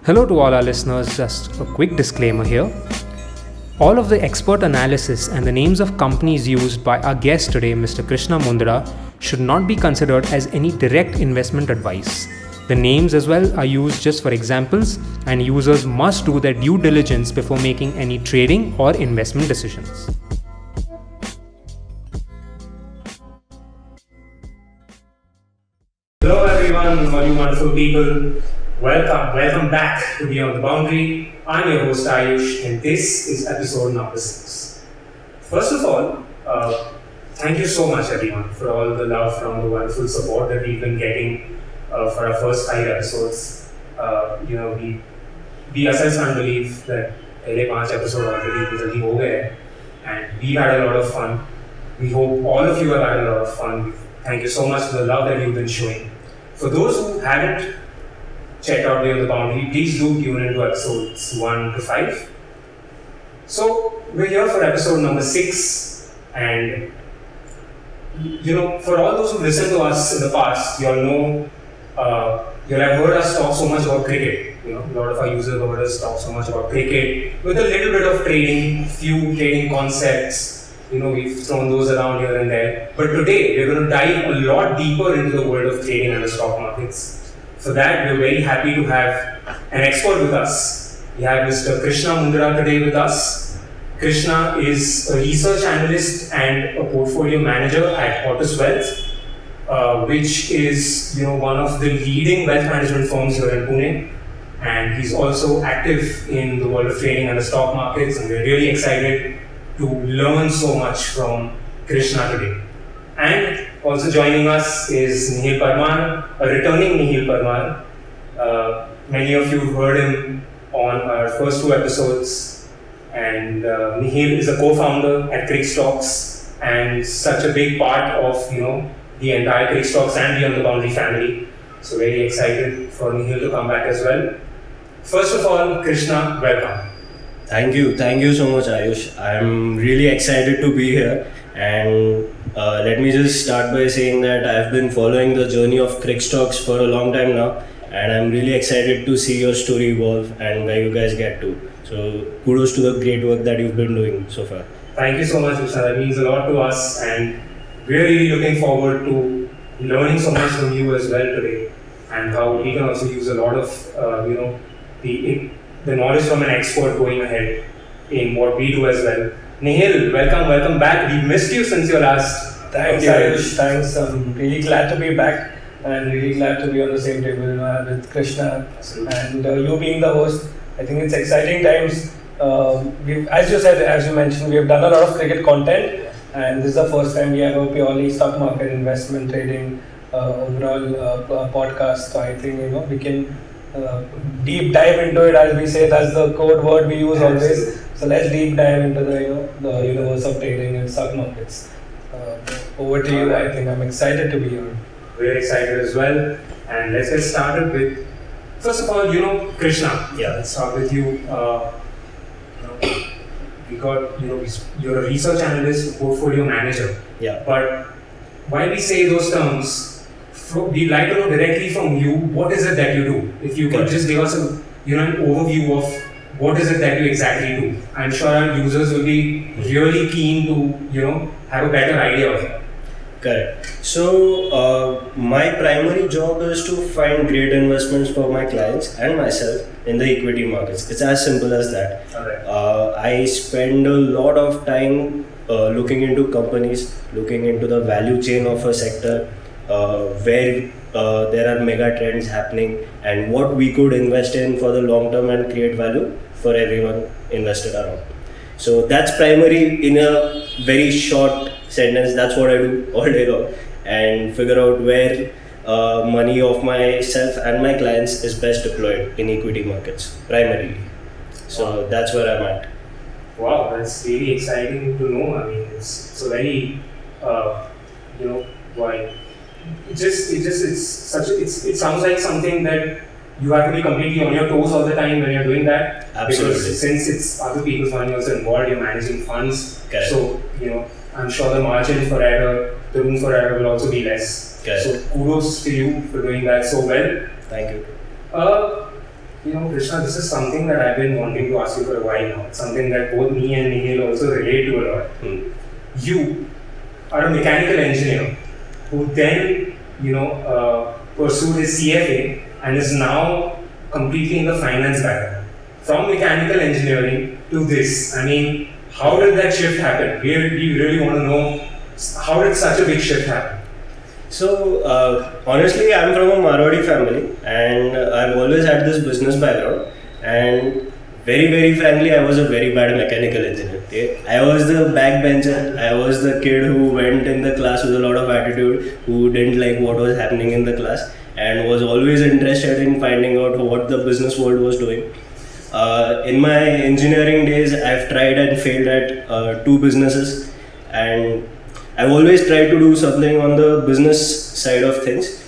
Hello to all our listeners, just a quick disclaimer here. All of the expert analysis and the names of companies used by our guest today, Mr. Krishna Mundra, should not be considered as any direct investment advice. The names as well are used just for examples, and users must do their due diligence before making any trading or investment decisions. Hello everyone, all you wonderful people. Welcome back to Beyond the Boundary. I'm your host Ayush, and this is episode number 6. First of all, thank you so much everyone for all the love from the wonderful support that we've been getting for our first 5 episodes. We ourselves can't believe that पहले 5 episodes already जल्दी हो गए हैं, and we've had a lot of fun. We hope all of you have had a lot of fun. Thank you so much for the love that you've been showing. For those who haven't checked out Beyond the Boundary, please do tune into episodes 1 to 5. So, we're here for episode number 6, and for all those who listened to us in the past, you'll know, you'll have heard us talk so much about cricket. A lot of our users have heard us talk so much about cricket with a little bit of trading, few trading concepts. We've thrown those around here and there. But today, we're going to dive a lot deeper into the world of trading and the stock markets. For that, we're very happy to have an expert with us. We have Mr. Krishna Mundra today with us. Krishna is a research analyst and a portfolio manager at Otis Wealth, which is one of the leading wealth management firms here in Pune. And he's also active in the world of trading and the stock markets. And we're really excited to learn so much from Krishna today. And also joining us is Nihil Parmar, a returning Nihil Parmar. Many of you heard him on our first 2 episodes. And Nihil is a co-founder at Crickstocks and such a big part of the entire Crickstocks and Beyond the Boundary family. So very excited for Nihil to come back as well. First of all, Krishna, welcome. Thank you so much, Ayush. I'm really excited to be here, and let me just start by saying that I've been following the journey of Crickstocks for a long time now, and I'm really excited to see your story evolve and where you guys get to. So kudos to the great work that you've been doing so far. Thank you so much, Krishna. That means a lot to us, and we're really looking forward to learning so much from you as well today, and how we can also use a lot of the knowledge from an expert going ahead in what we do as well. Nihil, welcome back. We missed you since your last. Thanks, Ayush. Thanks. I'm really glad to be back and really glad to be on the same table with Krishna. Absolutely. And you being the host. I think it's exciting times. As you mentioned, we have done a lot of cricket content, and this is the first time we have a purely stock market investment trading overall podcast. So I think we can deep dive into it, as we say. That's the code word we use always. So let's deep dive into the universe of trading and stock markets. Over to you. I think I'm excited to be here. We're excited as well, and let's get started with. First of all, Krishna. Yeah. Let's start with you. We got you're a research analyst, a portfolio manager. Yeah. But while we say those terms, we'd like to know directly from you, what is it that you do? If you could just give us an overview of what is it that you exactly do. I'm sure our users will be really keen to have a better idea of it. Correct. So my primary job is to find great investments for my clients and myself in the equity markets. It's as simple as that. Okay. I spend a lot of time looking into companies, looking into the value chain of a sector, where there are mega trends happening, and what we could invest in for the long term and create value for everyone invested around. So that's primary in a very short sentence. That's what I do all day long, and figure out where money of myself and my clients is best deployed in equity markets primarily. So that's where I'm at. Wow, that's really exciting to know. I mean, it's a very why it sounds like something that you have to be completely on your toes all the time when you're doing that. Absolutely. Because since it's other people's money also involved, you're managing funds. Correct. So, I'm sure the margin for error, the room for error will also be less. Correct. So kudos to you for doing that so well. Thank you. Krishna, this is something that I've been wanting to ask you for a while now. It's something that both me and Nihil also relate to a lot. You are a mechanical engineer who then, pursued his CFA and is now completely in the finance background. From mechanical engineering to this, I mean, how did that shift happen? We really want to know, how did such a big shift happen? So, honestly, I'm from a Marwadi family and I've always had this business background. And very, very frankly, I was a very bad mechanical engineer. Okay? I was the backbencher. I was the kid who went in the class with a lot of attitude, who didn't like what was happening in the class, and was always interested in finding out what the business world was doing. In my engineering days, I've tried and failed at 2 businesses, and I've always tried to do something on the business side of things.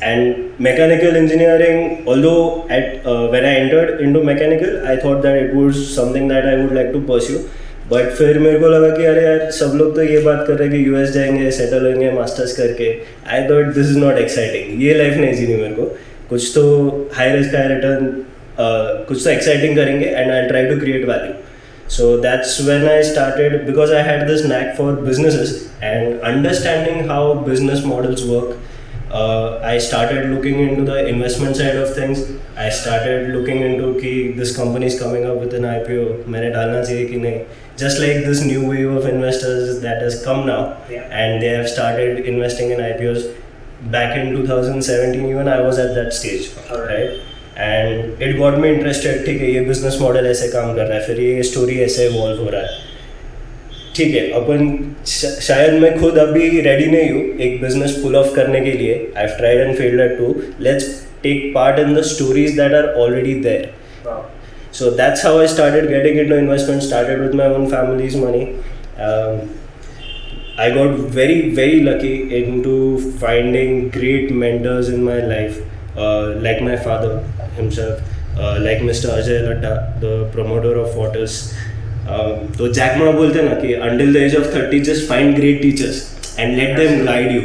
And mechanical engineering, although when I entered into mechanical, I thought that it was something that I would like to pursue. But फिर मेरे को लगा कि अरे यार सब लोग तो ये बात कर रहे हैं कि यूएस जाएंगे, सेटल होंगे मास्टर्स करके. I thought this is not exciting. ये लाइफ नहीं जीनी मेरे को. कुछ तो हाई रिस्क हाई रिटर्न, कुछ तो एक्साइटिंग करेंगे and I try to create value. So that's when I started, because I had this knack for businesses and understanding how business models work. I started looking into the investment side of things. I started looking into कि this company is coming up with an IPO, मैंने डालना चाहिए कि नहीं. Just like this new wave of investors that has come now, and they have started investing in IPOs. Back in 2017, even I was at that stage, right? And it got me interested. ठीक है, ये business model ऐसे काम कर रहा है, फिर ये स्टोरी ऐसे इवॉल्व हो रहा है. ठीक है, अपन शायद मैं खुद अभी रेडी नहीं हूँ एक बिजनेस पुल ऑफ करने के लिए. I have tried and failed at too. Let's take part in the stories that are already there. So that's how I started getting into investment. Started with my own family's money. I got very, very lucky into finding great mentors in my life. Like my father himself, like Mr. Ajay Ladda, the promoter of Fortis. तो Jack Ma बोलते हैं ना कि until the age of 30 just find great teachers and let them guide you,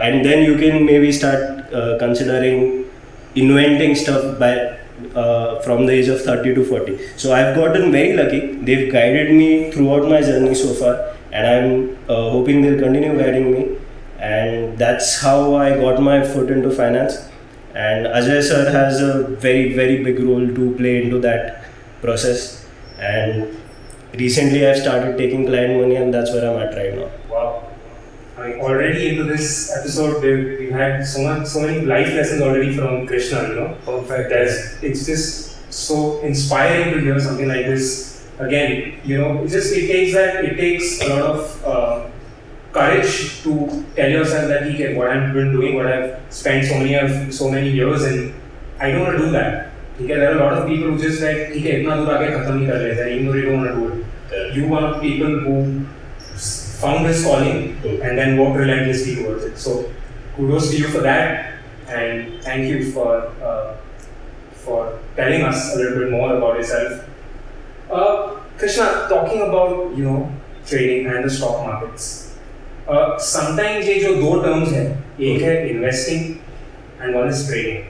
and then you can maybe start considering inventing stuff by from the age of 30 to 40. So I've gotten very lucky. They've guided me throughout my journey so far, and I'm hoping they'll continue guiding me. And that's how I got my foot into finance. And Ajay sir has a very, very big role to play into that process. And recently I've started taking client money, and that's where I'm at right now. Wow. I mean, already into this episode, we've had so many life lessons already from Krishna, Perfect. It's just so inspiring to hear something like this. Again, it takes a lot of courage to tell yourself that what I've been doing, what I've spent so many years in, I don't want to do that. There are a lot of people who just like, itna dur aage khatam nahi kar lete, even though they don't want to do it. You are people who found this calling and then worked relentlessly towards it. So kudos to you for that, and thank you for telling us a little bit more about yourself. Krishna, talking about trading and the stock markets. Sometimes ये जो 2 terms है, एक है investing and one is trading.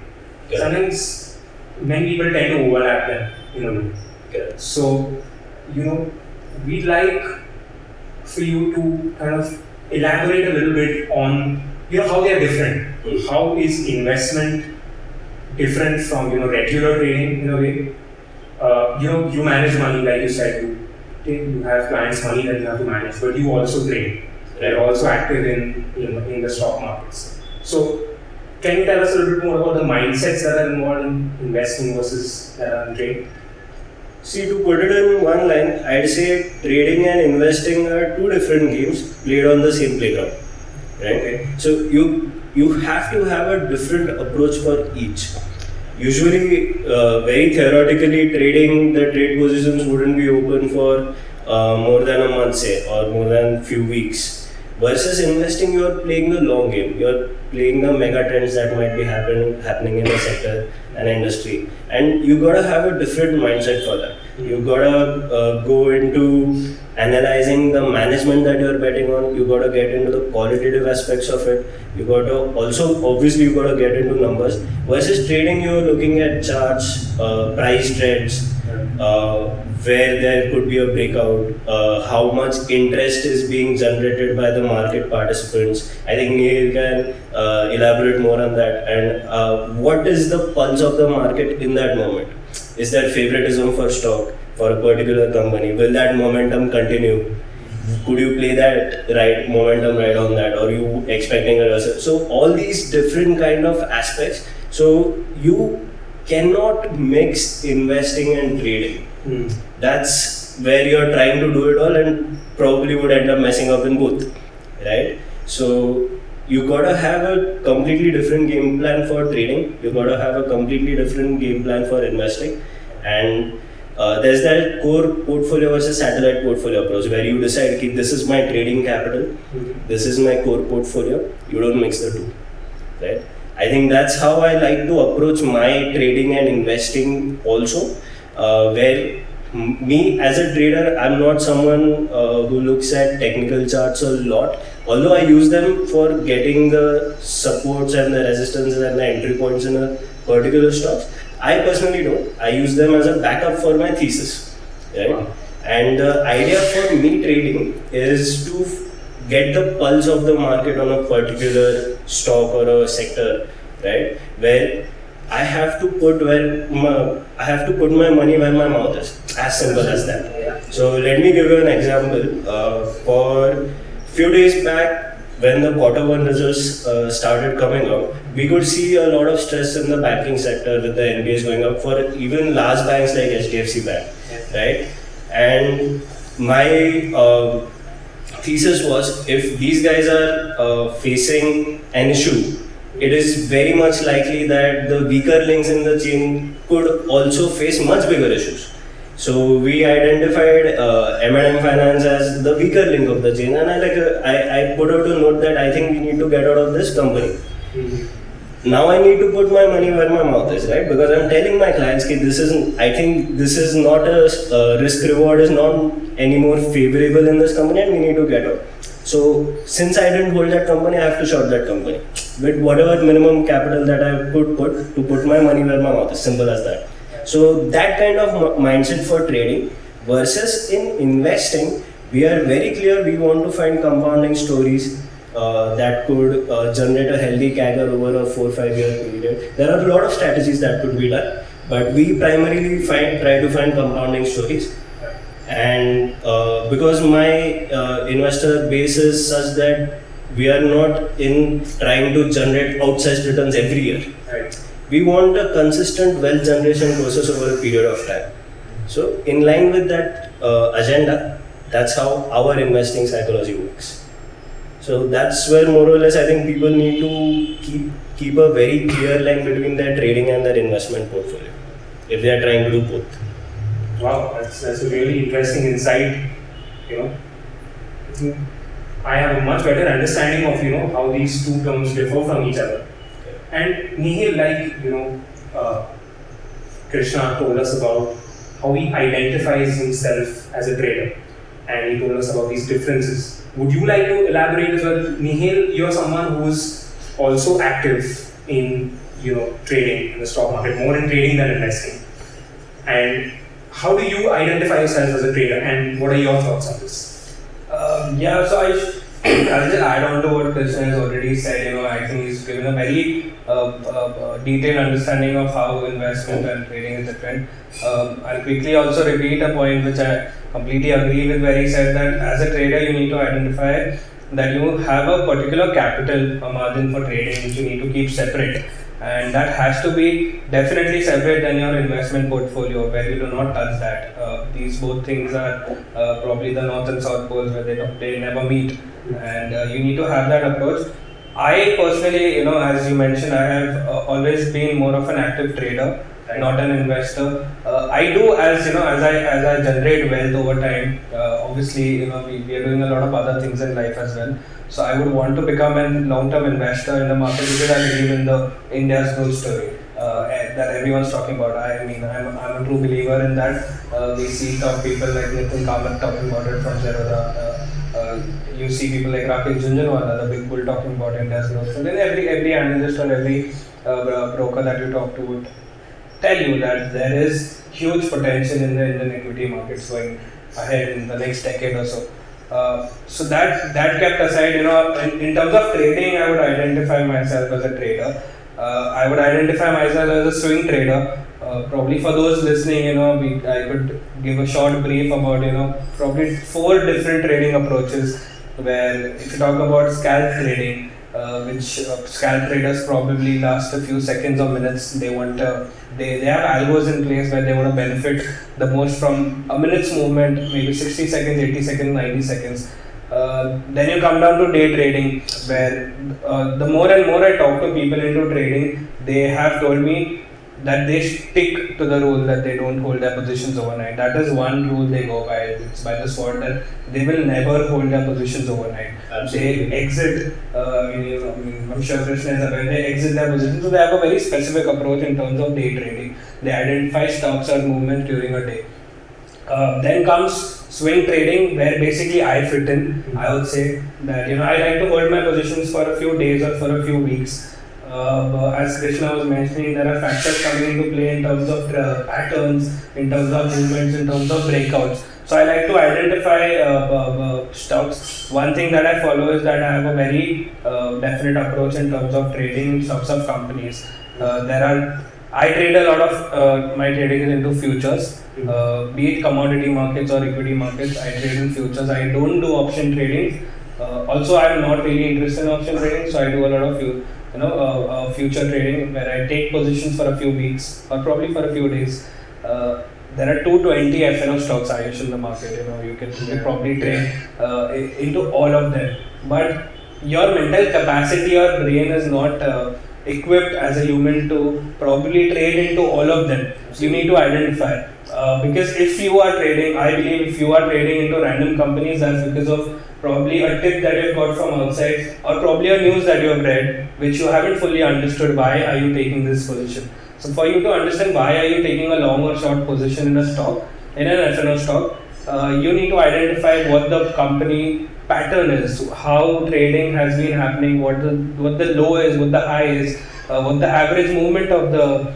Sometimes many people tend to overlap them in a way. So we'd like for you to kind of elaborate a little bit on how they are different. How is investment different from regular trading in a way? You manage money, like you said, you have clients' money that you have to manage, but you also trade. They're also active in the stock markets. So, can you tell us a little bit more about the mindsets that are involved in investing versus that are in trading? See, to put it in one line, I'd say trading and investing are 2 different games played on the same playground, right? Okay. So you have to have a different approach for each. Usually, very theoretically, trading, the trade positions wouldn't be open for more than a month, say, or more than few weeks. Versus investing, you are playing the long game. You are playing the mega trends that might be happening in the sector and industry, and you gotta have a different mindset for that. You gotta go into analyzing the management that you're betting on. You got to get into the qualitative aspects of it. You got to also, obviously, you got to get into numbers. Versus trading, you're looking at charts, price trends, where there could be a breakout, how much interest is being generated by the market participants. I think Neil can elaborate more on that. And what is the pulse of the market in that moment? Is there favoritism for stock for a particular company? Will that momentum continue? Could you play that momentum right on that, or you expecting a result? So all these different kind of aspects. So you cannot mix investing and trading. That's where you're trying to do it all, and probably would end up messing up in both, right? So you gotta have a completely different game plan for trading. You gotta have a completely different game plan for investing, and there's that core portfolio versus satellite portfolio approach where you decide, okay, this is my trading capital, this is my core portfolio. You don't mix the two, right? I think that's how I like to approach my trading and investing also, where me as a trader, I'm not someone who looks at technical charts a lot, although I use them for getting the supports and the resistances and the entry points in a particular stocks. I personally don't. I use them as a backup for my thesis, right? Wow. And the idea for me trading is to get the pulse of the market on a particular stock or a sector, right? Where I have to put my money where my mouth is. As simple as that. So let me give you an example. For few days back, when the quarter one results started coming out, we could see a lot of stress in the banking sector with the NBS going up for even large banks like HDFC Bank, right? And my thesis was, if these guys are facing an issue, it is very much likely that the weaker links in the chain could also face much bigger issues. So we identified M&M Finance as the weaker link of the chain, and I put out a note that I think we need to get out of this company. Now I need to put my money where my mouth is, right? Because I'm telling my clients, I think this is not a risk reward is not anymore favorable in this company, and we need to get out. So since I didn't hold that company, I have to short that company with whatever minimum capital that I could put to put my money where my mouth is. Simple as that. So that kind of mindset for trading versus in investing, we are very clear we want to find compounding stories that could generate a healthy CAGR over a 4-5 year period. There are a lot of strategies that could be done, but we primarily try to find compounding stories. And because my investor base is such that we are not in trying to generate outsized returns every year. Right. We want a consistent wealth generation process over a period of time. So in line with that agenda, that's how our investing psychology works. So that's where more or less I think people need to keep a very clear line between their trading and their investment portfolio if they are trying to do both. Wow, that's a really interesting insight. I have a much better understanding of how these two terms differ from each other. And Nihil, like Krishna told us about how he identifies himself as a trader, and he told us about these differences. Would you like to elaborate as well? Nihil, you're someone who's also active in trading in the stock market, more in trading than investing. And how do you identify yourself as a trader, and what are your thoughts on this? So I'll just add on to what Krishna has already said. I think he's given a very detailed understanding of how investment and trading is different. I'll quickly also repeat a point which I completely agree with, where he said that as a trader you need to identify that you have a particular capital, a margin for trading, which you need to keep separate. And that has to be definitely separate than your investment portfolio, where you do not touch that. These both things are probably the north and south poles where they never meet, and you need to have that approach. I personally, as you mentioned, I have always been more of an active trader, not an investor. I do as I generate wealth over time. Obviously, we are doing a lot of other things in life as well. So I would want to become a long-term investor in the market because I believe in India's growth story. that everyone's talking about. I mean, I'm a true believer in that. We see top people like Nitin Kamath talking about it from Zerodha. You see people like Rakesh Jhunjhunwala, the big bull, talking about India's growth. So then every analyst or every broker that you talk to would tell you that there is huge potential in the Indian equity markets going ahead in the next decade or so. So that kept aside, in terms of trading, I would identify myself as a trader. I would identify myself as a swing trader. Probably for those listening, I could give a short brief about, probably 4 different trading approaches. Where if you talk about scalp trading, which scalp traders probably last a few seconds or minutes. They have algos in place where they want to benefit the most from a minute's movement, maybe 60 seconds, 80 seconds, 90 seconds. Then you come down to day trading, where the more and more I talk to people into trading, they have told me that they stick to the rule that they don't hold their positions overnight. That is one rule they go by. It's by the sword that they will never hold their positions overnight. Absolutely. They exit. I'm sure Krishna is aware. They exit their positions. So they have a very specific approach in terms of day trading. They identify stocks or movements during a day. Then comes swing trading, where basically I fit in. I would say that I like to hold my positions for a few days or for a few weeks. As Krishna was mentioning, there are factors coming into play in terms of patterns, in terms of movements, in terms of breakouts. So I like to identify stocks. One thing that I follow is that I have a very definite approach in terms of trading stocks of companies. I trade a lot of my trading is into futures, be it commodity markets or equity markets. I trade in futures. I don't do option trading. Also, I'm not really interested in option trading, so I do a lot of future trading where I take positions for a few weeks or probably for a few days. There are 220 F&O stocks Ayush in the market. You can probably trade into all of them, but your mental capacity or brain is not equipped as a human to probably trade into all of them. So you need to identify. Because if you are trading, I believe if you are trading into random companies, that's because of probably a tip that you've got from outside, or probably a news that you have read, which you haven't fully understood. Why are you taking this position? So for you to understand why are you taking a long or short position in a stock, in an F&O stock, you need to identify what the company pattern is, how trading has been happening, what the low is, what the high is, what the average movement of the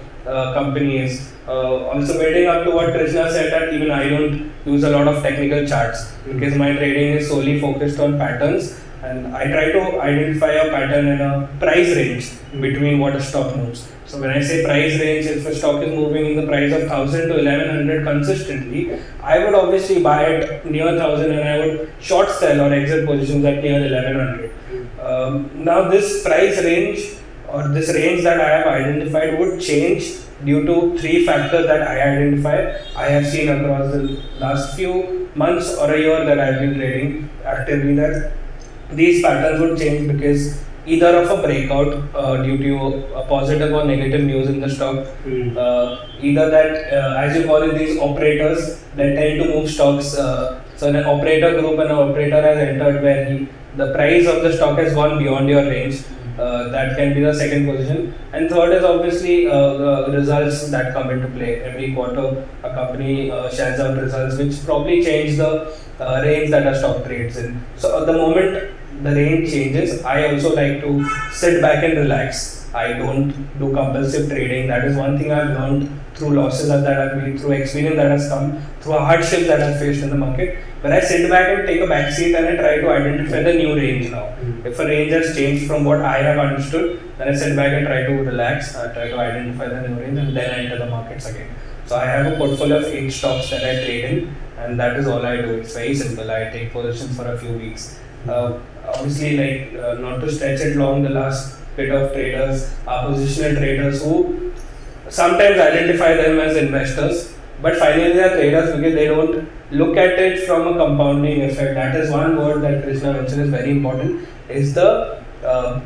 company is. Also building up to what Krishna said, that even I don't use a lot of technical charts because my trading is solely focused on patterns, and I try to identify a pattern in a price range between what a stock moves. So when I say price range, if a stock is moving in the price of 1000 to 1100 consistently, I would obviously buy it near 1000 and I would short sell or exit positions at near 1100. Now this price range or this range that I have identified would change due to 3 factors that I identify. I have seen across the last few months or a year that I have been trading actively that these patterns would change because either of a breakout due to a positive or negative news in the stock, either that as you call it, these operators that tend to move stocks. So an operator group and an operator has entered where the price of the stock has gone beyond your range. That can be the second position. And third is obviously results that come into play. Every quarter a company shares out results which probably change the range that a stock trades in. So at the moment the range changes, I also like to sit back and relax. I don't do compulsive trading. That is one thing I've learned through losses that I've made, through experience that has come, through a hardship that I've faced in the market. When I sit back and take a back seat and I try to identify the new range now. If a range has changed from what I have understood, then I sit back and try to relax, try to identify the new range and then I enter the markets again. So I have a portfolio of 8 stocks that I trade in, and that is all I do. It's very simple. I take positions for a few weeks. Obviously, not to stretch it long, the last bit of traders are positional traders who sometimes identify them as investors, but finally they are traders because they don't look at it from a compounding effect. That is one word that Krishna mentioned is very important, is the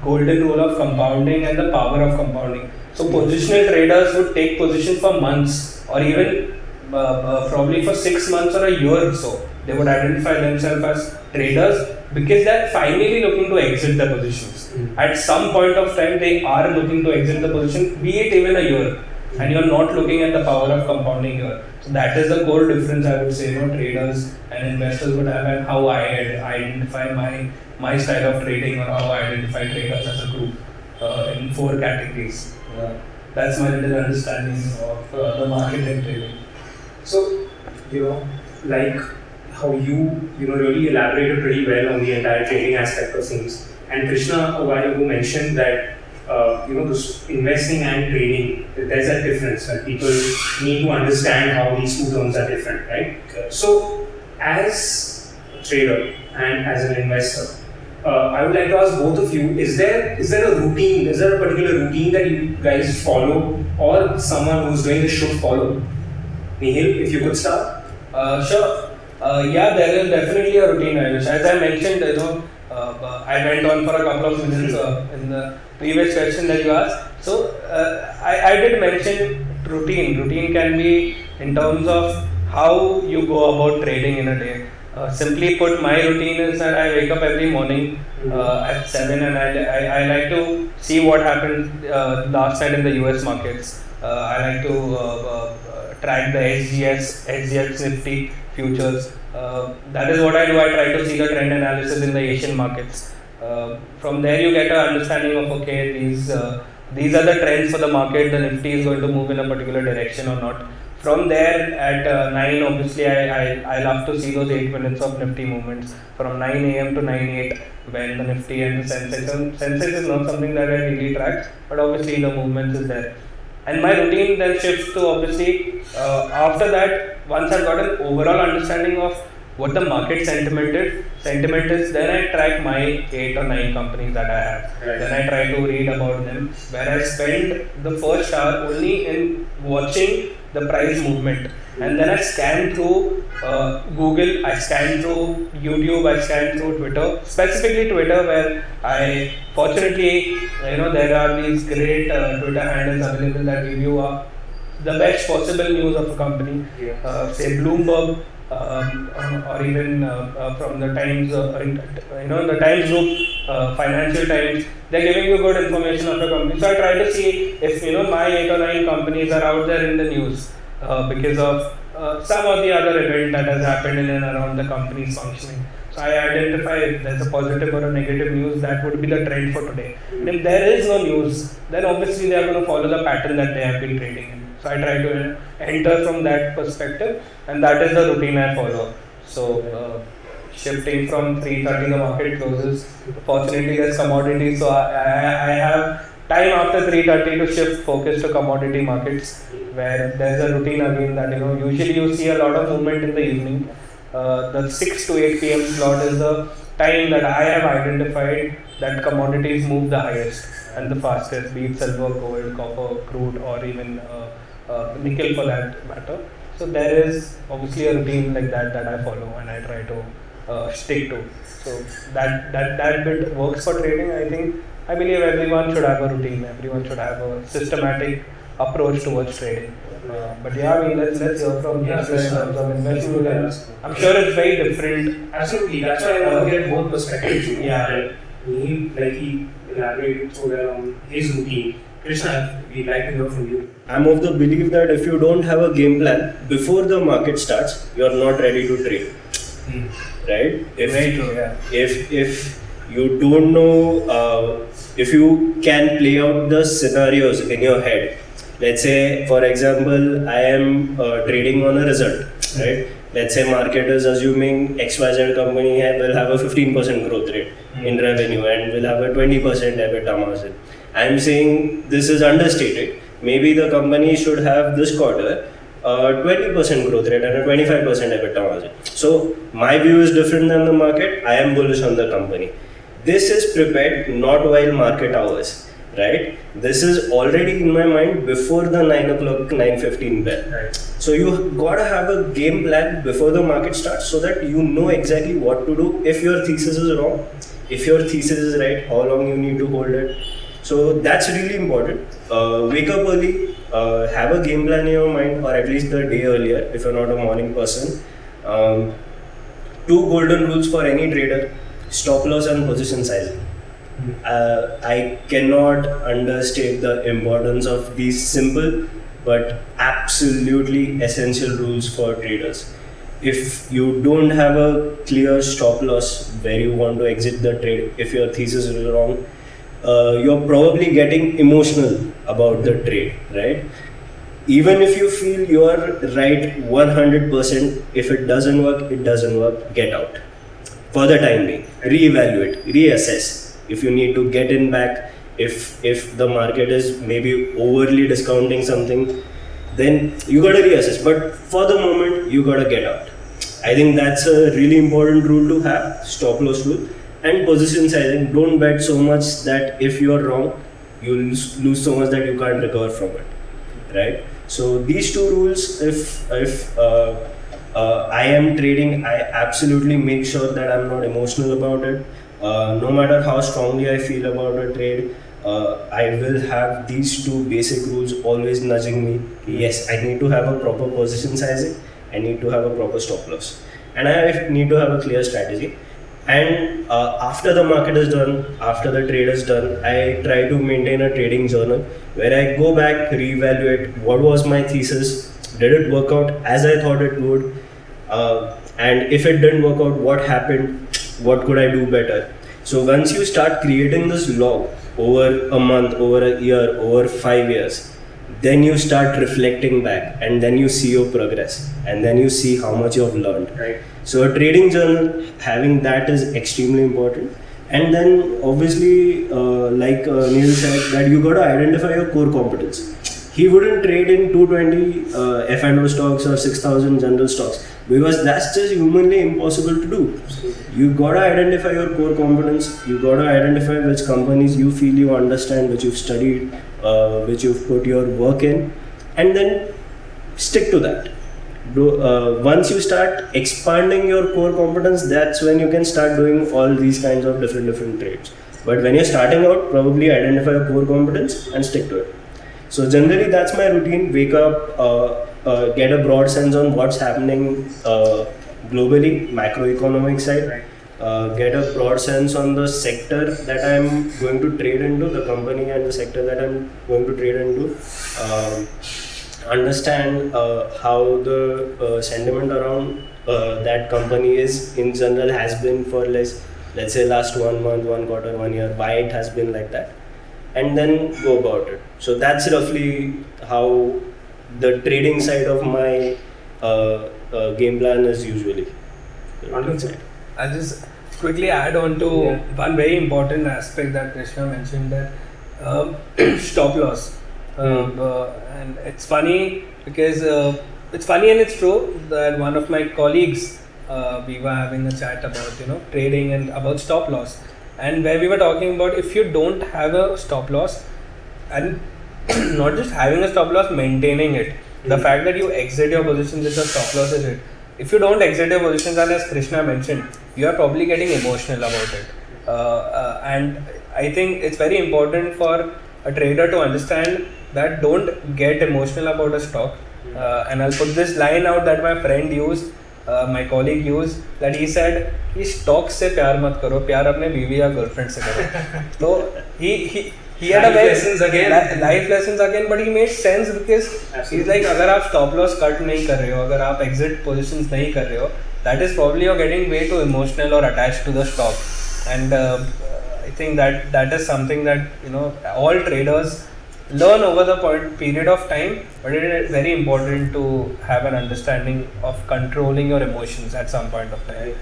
golden rule of compounding and the power of compounding. So positional traders would take position for months or even probably for 6 months or a year or so. They would identify themselves as traders, because they're finally looking to exit the positions. At some point of time, they are looking to exit the position, be it even a year, and you're not looking at the power of compounding here. So that is the core difference, I would say, traders and investors would have, and how I identify my style of trading, or how I identify traders as a group in 4 categories. That's my little understanding of the market and trading. So, like how you really elaborated pretty well on the entire trading aspect of things. And Krishna a while ago mentioned that this investing and trading, there's a difference, and people need to understand how these two terms are different, right? So, as a trader and as an investor, I would like to ask both of you: is there a routine? Is there a particular routine that you guys follow, or someone who's doing this should follow? Nihil, if you could start. Sure. Yeah, there is definitely a routine, Ayush. As I mentioned, I went on for a couple of minutes in the previous question that you asked. So, I did mention routine. Routine can be in terms of how you go about trading in a day. Simply put, my routine is that I wake up every morning at 7, and I like to see what happened last night in the US markets. I like to track the SGX Nifty futures. That is what I do. I try to see the trend analysis in the Asian markets. From there, you get an understanding of, okay, these are the trends for the market. The Nifty is going to move in a particular direction or not. From there, at 9, obviously, I love to see those 8 minutes of Nifty movements from 9 a.m. to 9:08, when the Nifty and the Sensex is not something that I really track, but obviously the movements is there. And my routine then shifts to, obviously, after that, once I've got an overall understanding of what the market sentiment is, then I track my 8 or 9 companies that I have. Right. Then I try to read about them, where I spend the first hour only in watching the price movement. And then I scan through Google, I scan through YouTube, I scan through Twitter, specifically Twitter, where I, fortunately, there are these great Twitter handles available that give you the best possible news of a company. Say Bloomberg, or even from the Times, the Times Group, Financial Times, they're giving you good information of a company. So I try to see if my 8 or 9 companies are out there in the news because of some or the other event that has happened in and around the company's functioning. So I identify if there's a positive or a negative news, that would be the trend for today. And if there is no news, then obviously they are going to follow the pattern that they have been trading in. So I try to enter from that perspective, and that is the routine I follow. So shifting from 3:30, the market closes. Fortunately, there's commodities, so I have time after 3:30 to shift focus to commodity markets, where there's a routine again that usually you see a lot of movement in the evening. The 6 to 8 p.m. slot is the time that I have identified that commodities move the highest and the fastest, be it silver, gold, copper, crude, or even nickel for that matter. So there is obviously a routine like that I follow and I try to stick to. So that bit works for trading. I believe everyone should have a routine. Everyone should have a systematic approach towards trading. But yeah, let's hear from in terms of investment. I'm sure it's very different. Absolutely, that's why I want to get both perspectives. He elaborated so well on his routine. Krishna, we'd like to hear from you. I'm of the belief that if you don't have a game plan before the market starts, you're not ready to trade. Right? Very true, yeah. If you don't know, if you can play out the scenarios in your head. Let's say, for example, I am trading on a result, right? Let's say market is assuming XYZ company will have a 15% growth rate in revenue and will have a 20% EBITDA margin. I'm saying this is understated. Maybe the company should have this quarter 20% growth rate and a 25% EBITDA margin. So my view is different than the market. I am bullish on the company. This is prepared not while market hours, right? This is already in my mind before the 9 o'clock, 9:15 bell. Right. So you gotta have a game plan before the market starts so that you know exactly what to do. If your thesis is wrong, if your thesis is right, how long you need to hold it. So that's really important. Wake up early, have a game plan in your mind, or at least the day earlier if you're not a morning person. 2 golden rules for any trader. stop loss and position sizing. I cannot understate the importance of these simple but absolutely essential rules for traders. If you don't have a clear stop loss where you want to exit the trade, if your thesis is wrong, you're probably getting emotional about the trade, right? Even if you feel you are right 100%, if it doesn't work, get out. For the time being, reevaluate, reassess. If you need to get in back, if the market is maybe overly discounting something, then you gotta reassess. But for the moment, you gotta get out. I think that's a really important rule to have, stop loss rule. And position sizing, don't bet so much that if you're wrong, you'll lose so much that you can't recover from it, right? So these two rules, if I am trading, I absolutely make sure that I'm not emotional about it. No matter how strongly I feel about a trade, I will have these two basic rules always nudging me. Yes, I need to have a proper position sizing, I need to have a proper stop loss, and I need to have a clear strategy. And after the market is done, after the trade is done, I try to maintain a trading journal where I go back, reevaluate what was my thesis, did it work out as I thought it would, and if it didn't work out, what happened, what could I do better. So once you start creating this log over a month, over a year, over 5 years, then you start reflecting back, and then you see your progress, and then you see how much you have learned. Right. So a trading journal, having that is extremely important. And then obviously, like Neil said, that you got to identify your core competence. He wouldn't trade in 220 F&O stocks or 6,000 general stocks because that's just humanly impossible to do. You got to identify your core competence. You got to identify which companies you feel you understand, which you've studied, which you've put your work in, and then stick to that. Once you start expanding your core competence, that's when you can start doing all these kinds of different trades. But when you're starting out, probably identify your core competence and stick to it. So generally that's my routine. Wake up, get a broad sense on what's happening globally, macroeconomic side, get a broad sense on the sector that I'm going to trade into, the company and the sector that I'm going to trade into. Understand how the sentiment around that company is in general has been for let's say last 1 month, 1 quarter, 1 year, why it has been like that, and then go about it. So that's roughly how the trading side of my game plan is usually. I'll just quickly add on to one very important aspect that Krishna mentioned, that stop loss. And it's funny because it's funny and it's true that one of my colleagues, we were having a chat about trading and about stop loss, and where we were talking about if you don't have a stop loss, and not just having a stop loss, maintaining it. The fact that you exit your positions with a stop loss is it. If you don't exit your positions, and as Krishna mentioned, you are probably getting emotional about it. And I think it's very important for a trader to understand that don't get emotional about a stock. And I'll put this line out that my friend used, my colleague used, that he said कि stock से प्यार मत करो, प्यार अपने बीवी या girlfriend से करो. So he had life a very lessons again. Life lessons again, but he made sense because he's like, अगर आप stop loss cut नहीं कर रहे हो, अगर आप exit positions नहीं कर रहे हो, that is probably you're getting way too emotional or attached to the stock. And I think that is something that all traders learn over the period of time, but it is very important to have an understanding of controlling your emotions at some point of time.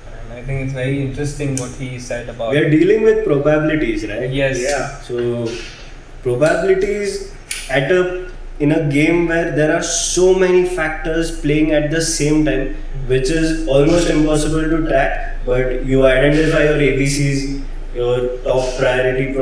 And I think it's very interesting what he said about. We are dealing with probabilities, right? Yes. Yeah. So probabilities in a game where there are so many factors playing at the same time, which is almost impossible to track, but you identify your ABCs, your top priority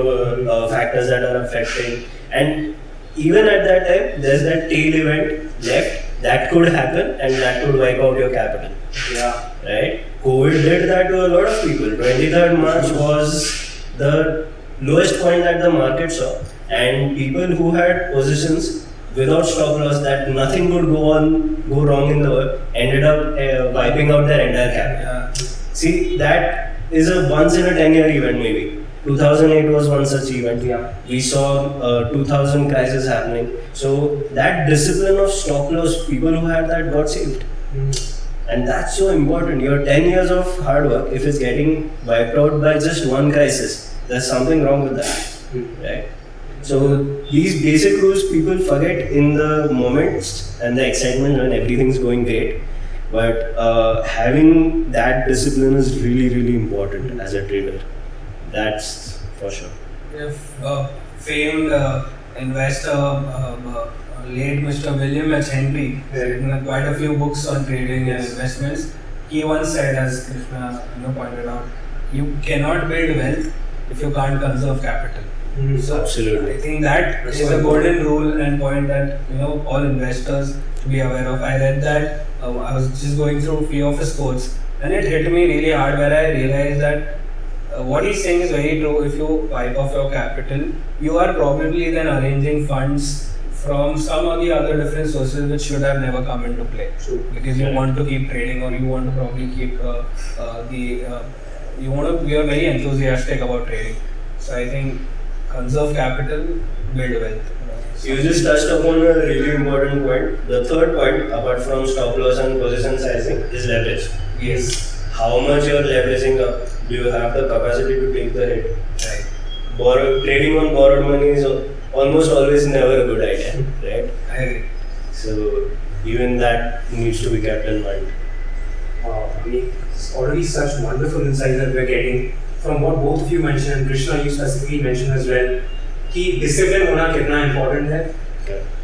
factors that are affecting, and even at that time there's that tail event left that could happen and that could wipe out your capital. Yeah. Right? COVID did that to a lot of people. 23rd March was the lowest point that the market saw, and people who had positions without stop loss that nothing could go wrong in the world ended up wiping out their entire capital. Yeah. See, that is a once in a 10-year event maybe. 2008 was one such event. Yeah. We saw 2000 crisis happening. So that discipline of stop loss, people who had that got saved. And that's so important. Your 10 years of hard work, if it's getting wiped out by just one crisis, there's something wrong with that, right? So these basic rules people forget in the moments and the excitement when everything's going great. But having that discipline is really, really important as a trader. That's for sure. If famed investor, late Mr. William H. Henry, has written quite a few books on trading and investments. He once said, as Krishna pointed out, you cannot build wealth if you can't conserve capital. So Absolutely. I think that is a golden rule and point that all investors to be aware of. I read that I was just going through a few of his quotes, and it hit me really hard where I realized that what he's saying is very true. If you wipe off your capital, you are probably then arranging funds from some of the other different sources which should have never come into play. True. Because you want to keep trading, or you want to probably keep you are very enthusiastic about trading. So I think conserve capital, build wealth. You just touched upon a really important point. The third point, apart from stop loss and position sizing, is leverage. Yes. How much you are leveraging up? Do you have the capacity to take the hit? Right. Trading on borrowed money is almost always never a good idea, right? I agree. So even that needs to be kept in mind. I mean, it's already such wonderful insights that we're getting from what both of you mentioned, and Krishna, you specifically mentioned as well. कि discipline होना कितना important है.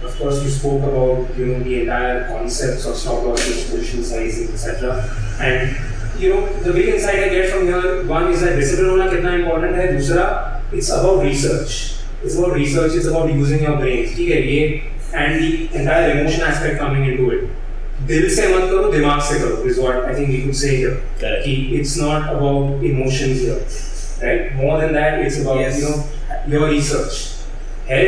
Of course, you spoke about the entire concepts of stop losses, position sizing, etc. And the big insight I get from here, one is that discipline होना कितना important है. दूसरा, it's about research. It's about research. It's about using your brains. ठीक है ये and the entire emotion aspect coming into it. दिल से मत करो, दिमाग से करो is what I think we could say here. Correct. कि it's not about emotions here, right? More than that, it's about your research. है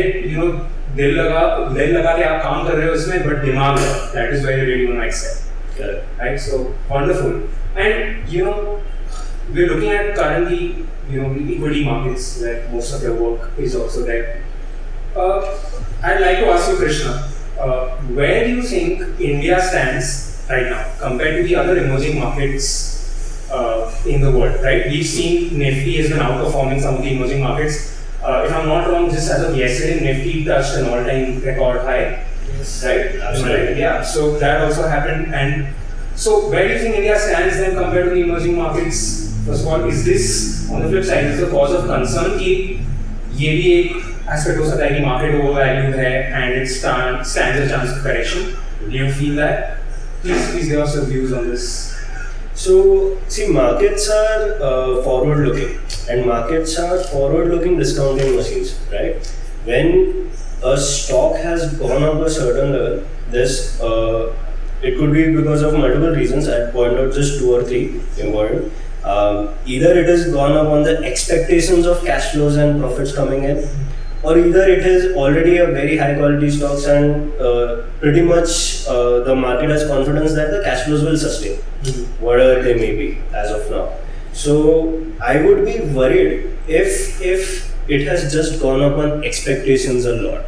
दिल लगा के आप काम कर रहे हो इसमें, but दिमाग लगा. That is where you really want to excel. Correct. Right? So wonderful. And we're looking at currently the equity markets where most of your work is also there. I'd like to ask you, Krishna, where do you think India stands right now compared to the other emerging markets in the world? Right? We've seen Nifty has been outperforming some of the emerging markets. If I'm not wrong, just as of yesterday, Nifty touched an all-time record high. Yes. Right? Absolutely. Yeah. So that also happened. And so where do you think India stands then compared to the emerging markets? First of all, is this on the flip side is the cause of concern कि ये भी एक aspect हो सकता है कि market overvalued है and it stands a chance of correction? Do you feel that? Please give us your views on this. So, see, markets are forward-looking, and markets are forward-looking discounting machines, right? When a stock has gone up a certain level, it could be because of multiple reasons. I'd point out just 2 or 3 important. Either it has gone up on the expectations of cash flows and profits coming in, or either it is already a very high quality stocks and pretty much the market has confidence that the cash flows will sustain, whatever they may be as of now. So I would be worried if it has just gone up on expectations a lot,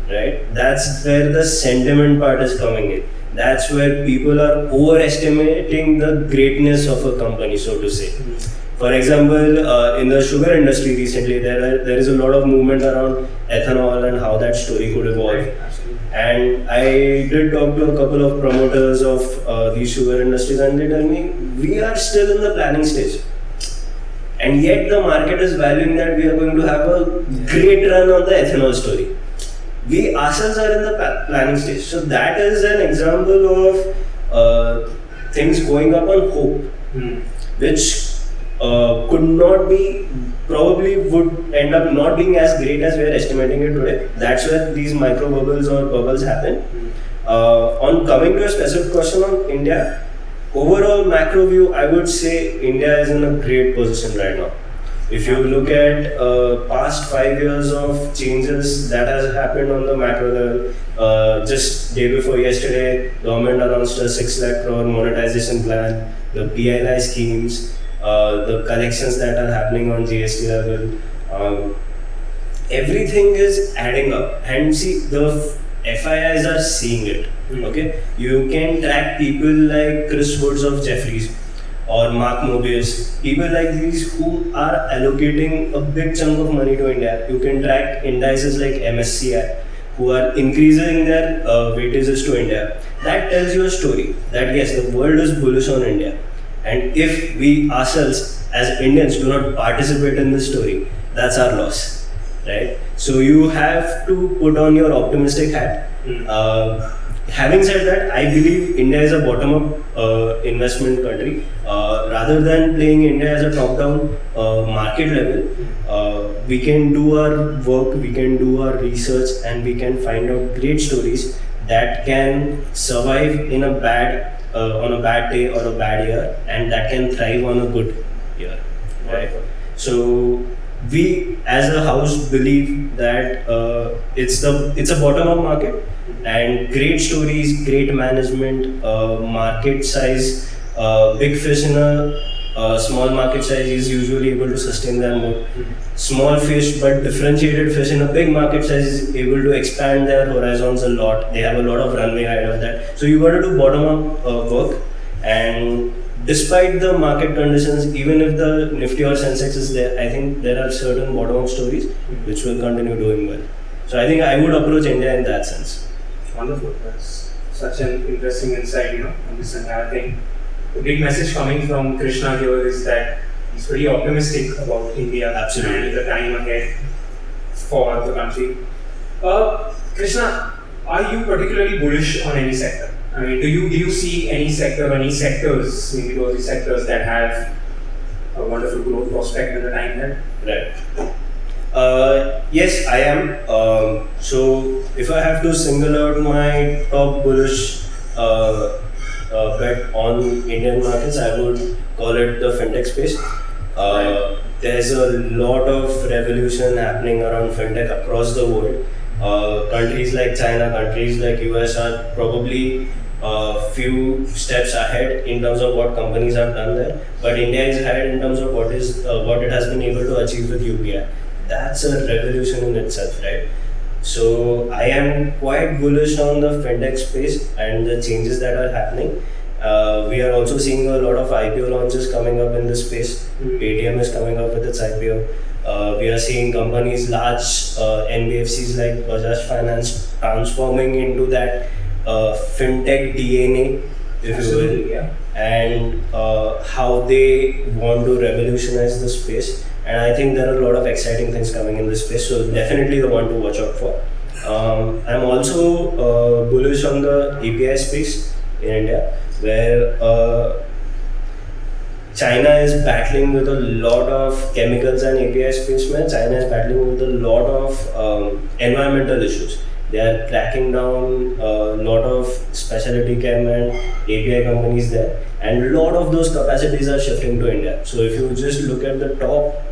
right? That's where the sentiment part is coming in. That's where people are overestimating the greatness of a company, so to say. For example, in the sugar industry recently, there is a lot of movement around ethanol and how that story could evolve. And I did talk to a couple of promoters of these sugar industries, and they tell me we are still in the planning stage. And yet the market is valuing that we are going to have a great run on the ethanol story. We ourselves are in the planning stage. So that is an example of things going up on hope, which could not be, probably would end up not being as great as we are estimating it today. That's where these micro bubbles or bubbles happen. On coming to a specific question on India, overall macro view, I would say India is in a great position right now. If you look at past 5 years of changes that has happened on the macro level, just day before yesterday, government announced a 6 lakh crore monetization plan, the PLI schemes, the collections that are happening on GST level, everything is adding up. And see, the FIIs are seeing it. Okay, you can track people like Chris Woods of Jefferies or Mark Mobius, people like these who are allocating a big chunk of money to India. You can track indices like MSCI who are increasing their weightages to India. That tells you a story that yes, the world is bullish on India. And if we ourselves as Indians do not participate in this story, that's our loss, right? So you have to put on your optimistic hat. Having said that, I believe India is a bottom-up investment country. Rather than playing India as a top-down market level, we can do our work, we can do our research, and we can find out great stories that can survive in a bad, on a bad day or a bad year, and that can thrive on a good year. Right? So we, as a house, believe that it's a bottom-up market. And great stories, great management, market size, big fish in a small market size is usually able to sustain their moat. Small fish but differentiated fish in a big market size is able to expand their horizons a lot. They have a lot of runway ahead of that. So you got to do bottom up work. And despite the market conditions, even if the Nifty or Sensex is there, I think there are certain bottom up stories which will continue doing well. So I think I would approach India in that sense. Wonderful. That's such an interesting insight, on this entire thing. The big message coming from Krishna here is that he's pretty optimistic about India. Absolutely. And the time ahead for the country. Krishna, are you particularly bullish on any sector? I mean, do you see any sector, any sectors, maybe those sectors that have a wonderful growth prospect in the time ahead? Right. Yes, I am. So, if I have to single out my top bullish bet on Indian markets, I would call it the fintech space. There's a lot of revolution happening around fintech across the world. Countries like China, countries like US are probably a few steps ahead in terms of what companies have done there, but India is ahead in terms of what it has been able to achieve with UPI. That's a revolution in itself, right? So I am quite bullish on the fintech space and the changes that are happening. We are also seeing a lot of IPO launches coming up in this space. Paytm is coming up with its IPO. We are seeing companies, large NBFCs like Bajaj Finance transforming into that fintech DNA, if you will, and how they want to revolutionize the space. And I think there are a lot of exciting things coming in this space, so definitely the one to watch out for. I'm also bullish on the API space in India, where China is battling with a lot of chemicals and API space, man. China is battling with a lot of environmental issues. They are cracking down a lot of specialty chem and API companies there, and a lot of those capacities are shifting to India. So if you just look at the top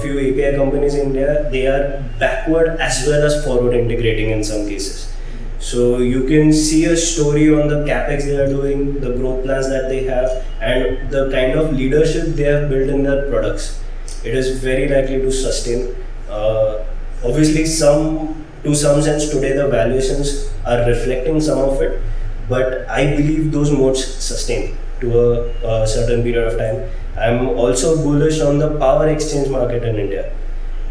few API companies in India, they are backward as well as forward integrating in some cases. So you can see a story on the capex they are doing, the growth plans that they have, and the kind of leadership they have built in their products. It is very likely to sustain. Obviously, to some sense today the valuations are reflecting some of it, but I believe those modes sustain to a certain period of time. I'm also bullish on the power exchange market in India.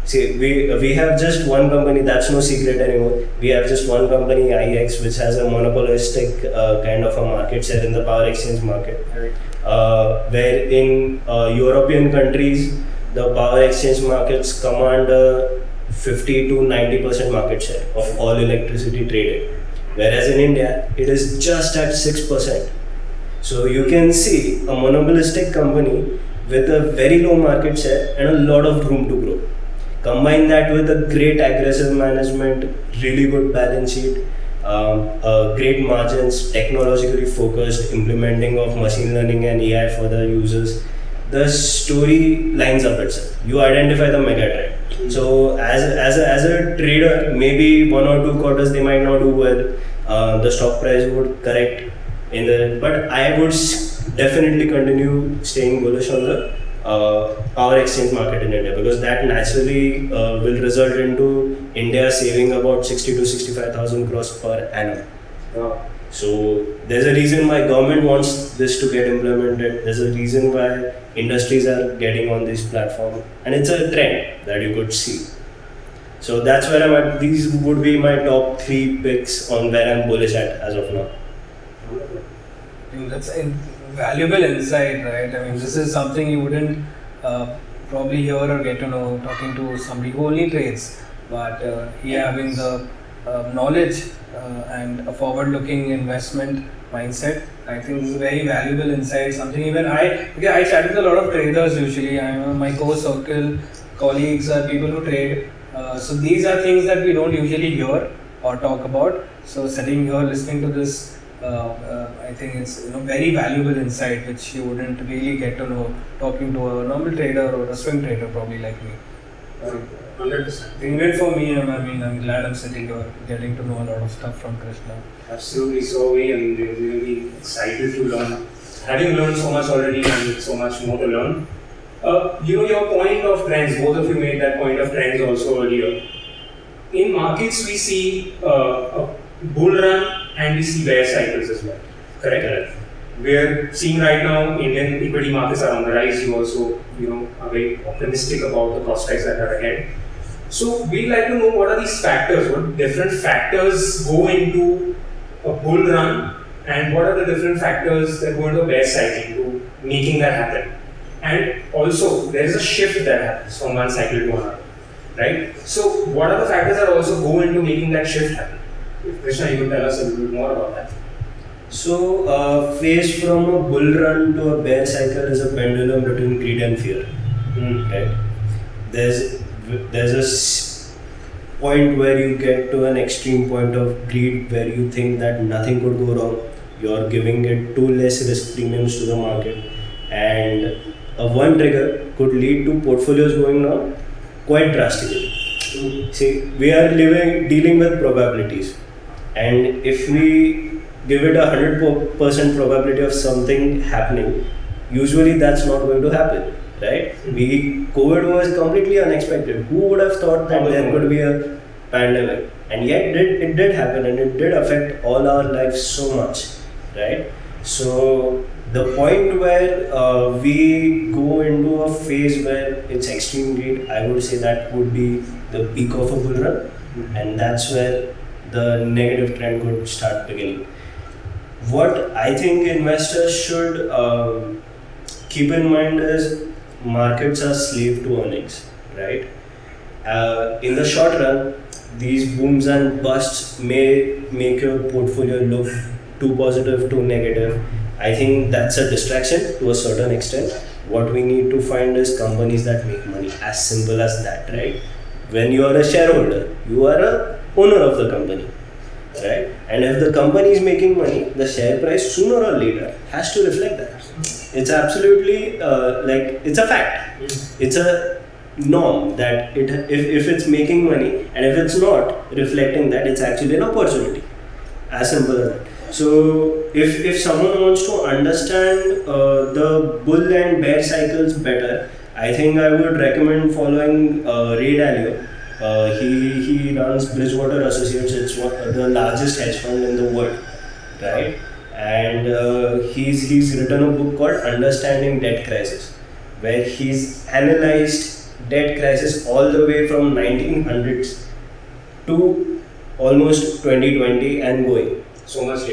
See, we have just one company, that's no secret anymore. We have just one company, IEX, which has a monopolistic kind of a market share in the power exchange market. Where in European countries, the power exchange markets command a 50 to 90% market share of all electricity traded. Whereas in India, it is just at 6%. So you can see a monopolistic company with a very low market share and a lot of room to grow. Combine that with a great aggressive management, really good balance sheet, great margins, technologically focused implementing of machine learning and AI for the users. The story lines up itself. You identify the mega trend. So as a trader, maybe 1 or 2 quarters they might not do well. The stock price would correct but I would definitely continue staying bullish on the power exchange market in India, because that naturally will result into India saving about 60 to 65,000 crores per annum. So there's a reason why government wants this to get implemented. There's a reason why industries are getting on this platform, and it's a trend that you could see. So that's where I'm at. These would be my top 3 picks on where I'm bullish at as of now. I mean, that's valuable insight, right? I mean, this is something you wouldn't probably hear or get to know talking to somebody who only trades, but he having the knowledge and a forward-looking investment mindset. I think this is a very valuable insight. Something even I chat with a lot of traders usually. My core circle colleagues are people who trade. So these are things that we don't usually hear or talk about. So sitting here listening to this, I think it's very valuable insight which you wouldn't really get to know talking to a normal trader or a swing trader probably like me. 100%. Even for me, I'm glad I'm sitting here getting to know a lot of stuff from Krishna. Absolutely. So we are really excited to learn. Having learned so much already and so much more to learn. Your point of trends, both of you made that point of trends also earlier. In markets, we see a bull run and we see bear cycles as well. Correct? We're seeing right now Indian equity markets are on the rise. You also, are very optimistic about the prospects that are ahead. So we'd like to know what are these factors, what different factors go into a bull run, and what are the different factors that go into a bear cycle to making that happen. And also, there is a shift that happens from one cycle to another, right? So, what are the factors that also go into making that shift happen? If Krishna, you could tell us a little bit more about that. So, phase from a bull run to a bear cycle is a pendulum between greed and fear, right? There's a point where you get to an extreme point of greed where you think that nothing could go wrong. You're giving it too less risk premiums to the market, and one trigger could lead to portfolios going down quite drastically. See, we are dealing with probabilities, and if we give it 100% probability of something happening, usually that's not going to happen, right? COVID was completely unexpected. Who would have thought that there could be a pandemic? And yet it did happen, and it did affect all our lives so much, right? So the point where we go into a phase where it's extreme greed, I would say that would be the peak of a bull run, and that's where the negative trend could start beginning. What I think investors should keep in mind is markets are slave to earnings, right? In the short run, these booms and busts may make your portfolio look too positive, too negative. I think that's a distraction to a certain extent. What we need to find is companies that make money, as simple as that, right? When you are a shareholder, you are a owner of the company, right? And if the company is making money, the share price sooner or later has to reflect that. It's absolutely it's a fact. It's a norm that if it's making money, and if it's not reflecting that, it's actually an opportunity. As simple as that. So if someone wants to understand the bull and bear cycles better, I think I would recommend following Ray Dalio. He runs Bridgewater Associates. It's the largest hedge fund in the world, right? And he's written a book called Understanding Debt Crisis, where he's analyzed debt crisis all the way from 1900s to almost 2020 and going. So much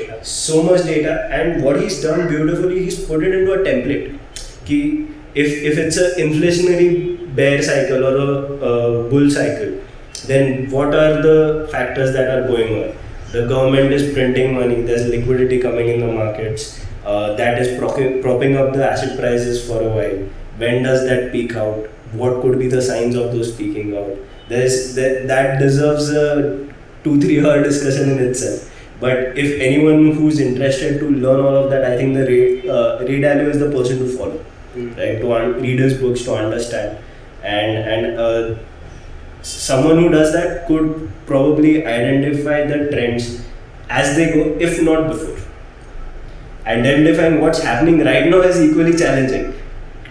data. And what he's done beautifully, he's put it into a template. If it's an inflationary bear cycle or a bull cycle, then what are the factors that are going on? The government is printing money, there's liquidity coming in the markets, that is propping up the asset prices for a while. When does that peak out? What could be the signs of those peaking out? That deserves a 2-3 hour discussion in itself. But if anyone who's interested to learn all of that, I think the Ray Dalio is the person to follow, right? To read his books, to understand, and someone who does that could probably identify the trends as they go, if not before. identifying what's happening right now is equally challenging.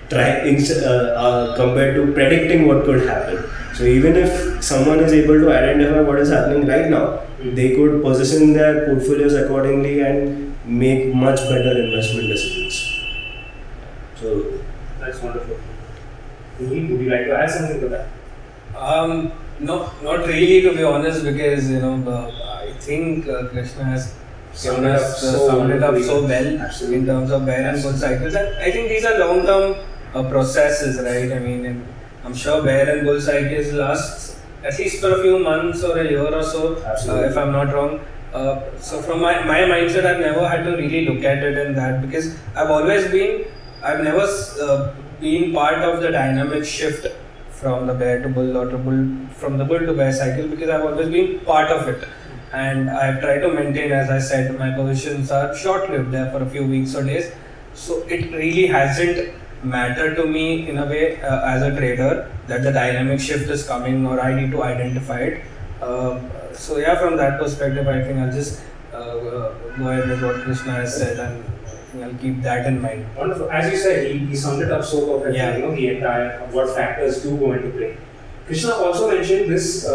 Compared to predicting what could happen. So even if someone is able to identify what is happening right now, they could position their portfolios accordingly and make much better investment decisions. So that's wonderful. Would you like to add something to that? No, not really, to be honest, because I think Krishna has summed it up so well. Absolutely. In terms of bear and bull cycles, and I think these are long-term processes, right? I mean, I'm sure bear and bull cycles last at least for a few months or a year or so, if I'm not wrong. So from my mindset, I've never had to really look at it in that, because I've never been part of the dynamic shift from the bear to bull, or from the bull to bear cycle, because I've always been part of it. And I've tried to maintain, as I said, my positions are short-lived, there for a few weeks or days. So it really hasn't mattered to me in a way as a trader that the dynamic shift is coming, or I need to identify it. So yeah, from that perspective, I think I'll just go ahead with what Krishna has said, and I'll keep that in mind. Wonderful. As you said, he summed it up so perfectly. Yeah. The entire what factors do go into play. Krishna also mentioned this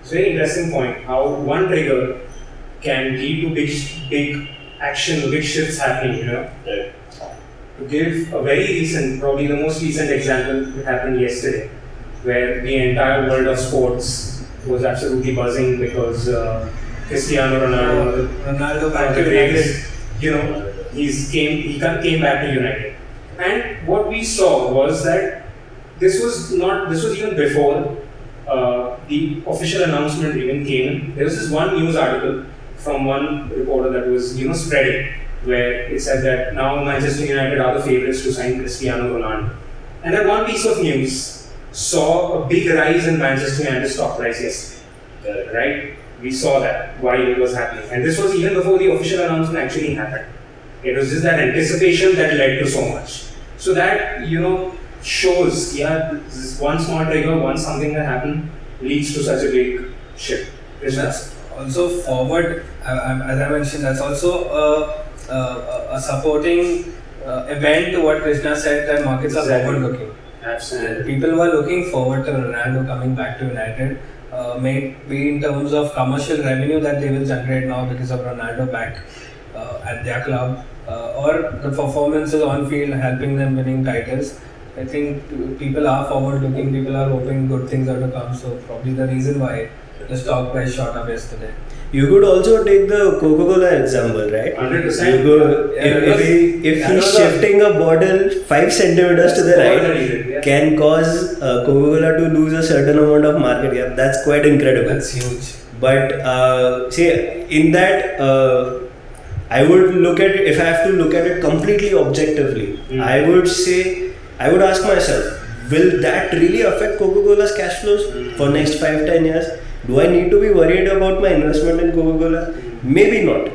very interesting point: how one trigger can lead to big action, big shifts happening. right. To give a very recent, probably the most recent example, it happened yesterday, where the entire world of sports was absolutely buzzing because Cristiano Ronaldo back to United. He came back to United, and what we saw was that this was even before the official announcement even came in. There was this one news article from one reporter that was spreading, where it said that now Manchester United are the favourites to sign Cristiano Ronaldo. And that one piece of news saw a big rise in Manchester United stock price yesterday. Right? We saw that while it was happening. And this was even before the official announcement actually happened. It was just that anticipation that led to so much. So that, shows, this one small trigger, something that happened leads to such a big shift. That's also forward, as I mentioned, that's also a supporting event to what Krishna said, that markets are forward looking. Absolutely. And people were looking forward to Ronaldo coming back to United, maybe in terms of commercial revenue that they will generate now because of Ronaldo back at their club, or the performances on field helping them winning titles. I think people are forward looking, people are hoping good things are to come, so probably the reason why the stock price shot up yesterday. You could also take the Coca-Cola example, right? 100%. If he's shifting a bottle 5 centimeters to the right, can cause Coca-Cola to lose a certain amount of market cap. That's quite incredible. That's huge. But see, in that, I would look at it, if I have to look at it completely objectively, I would ask myself, will that really affect Coca-Cola's cash flows for next 5-10 years? Do I need to be worried about my investment in Coca-Cola? Maybe not.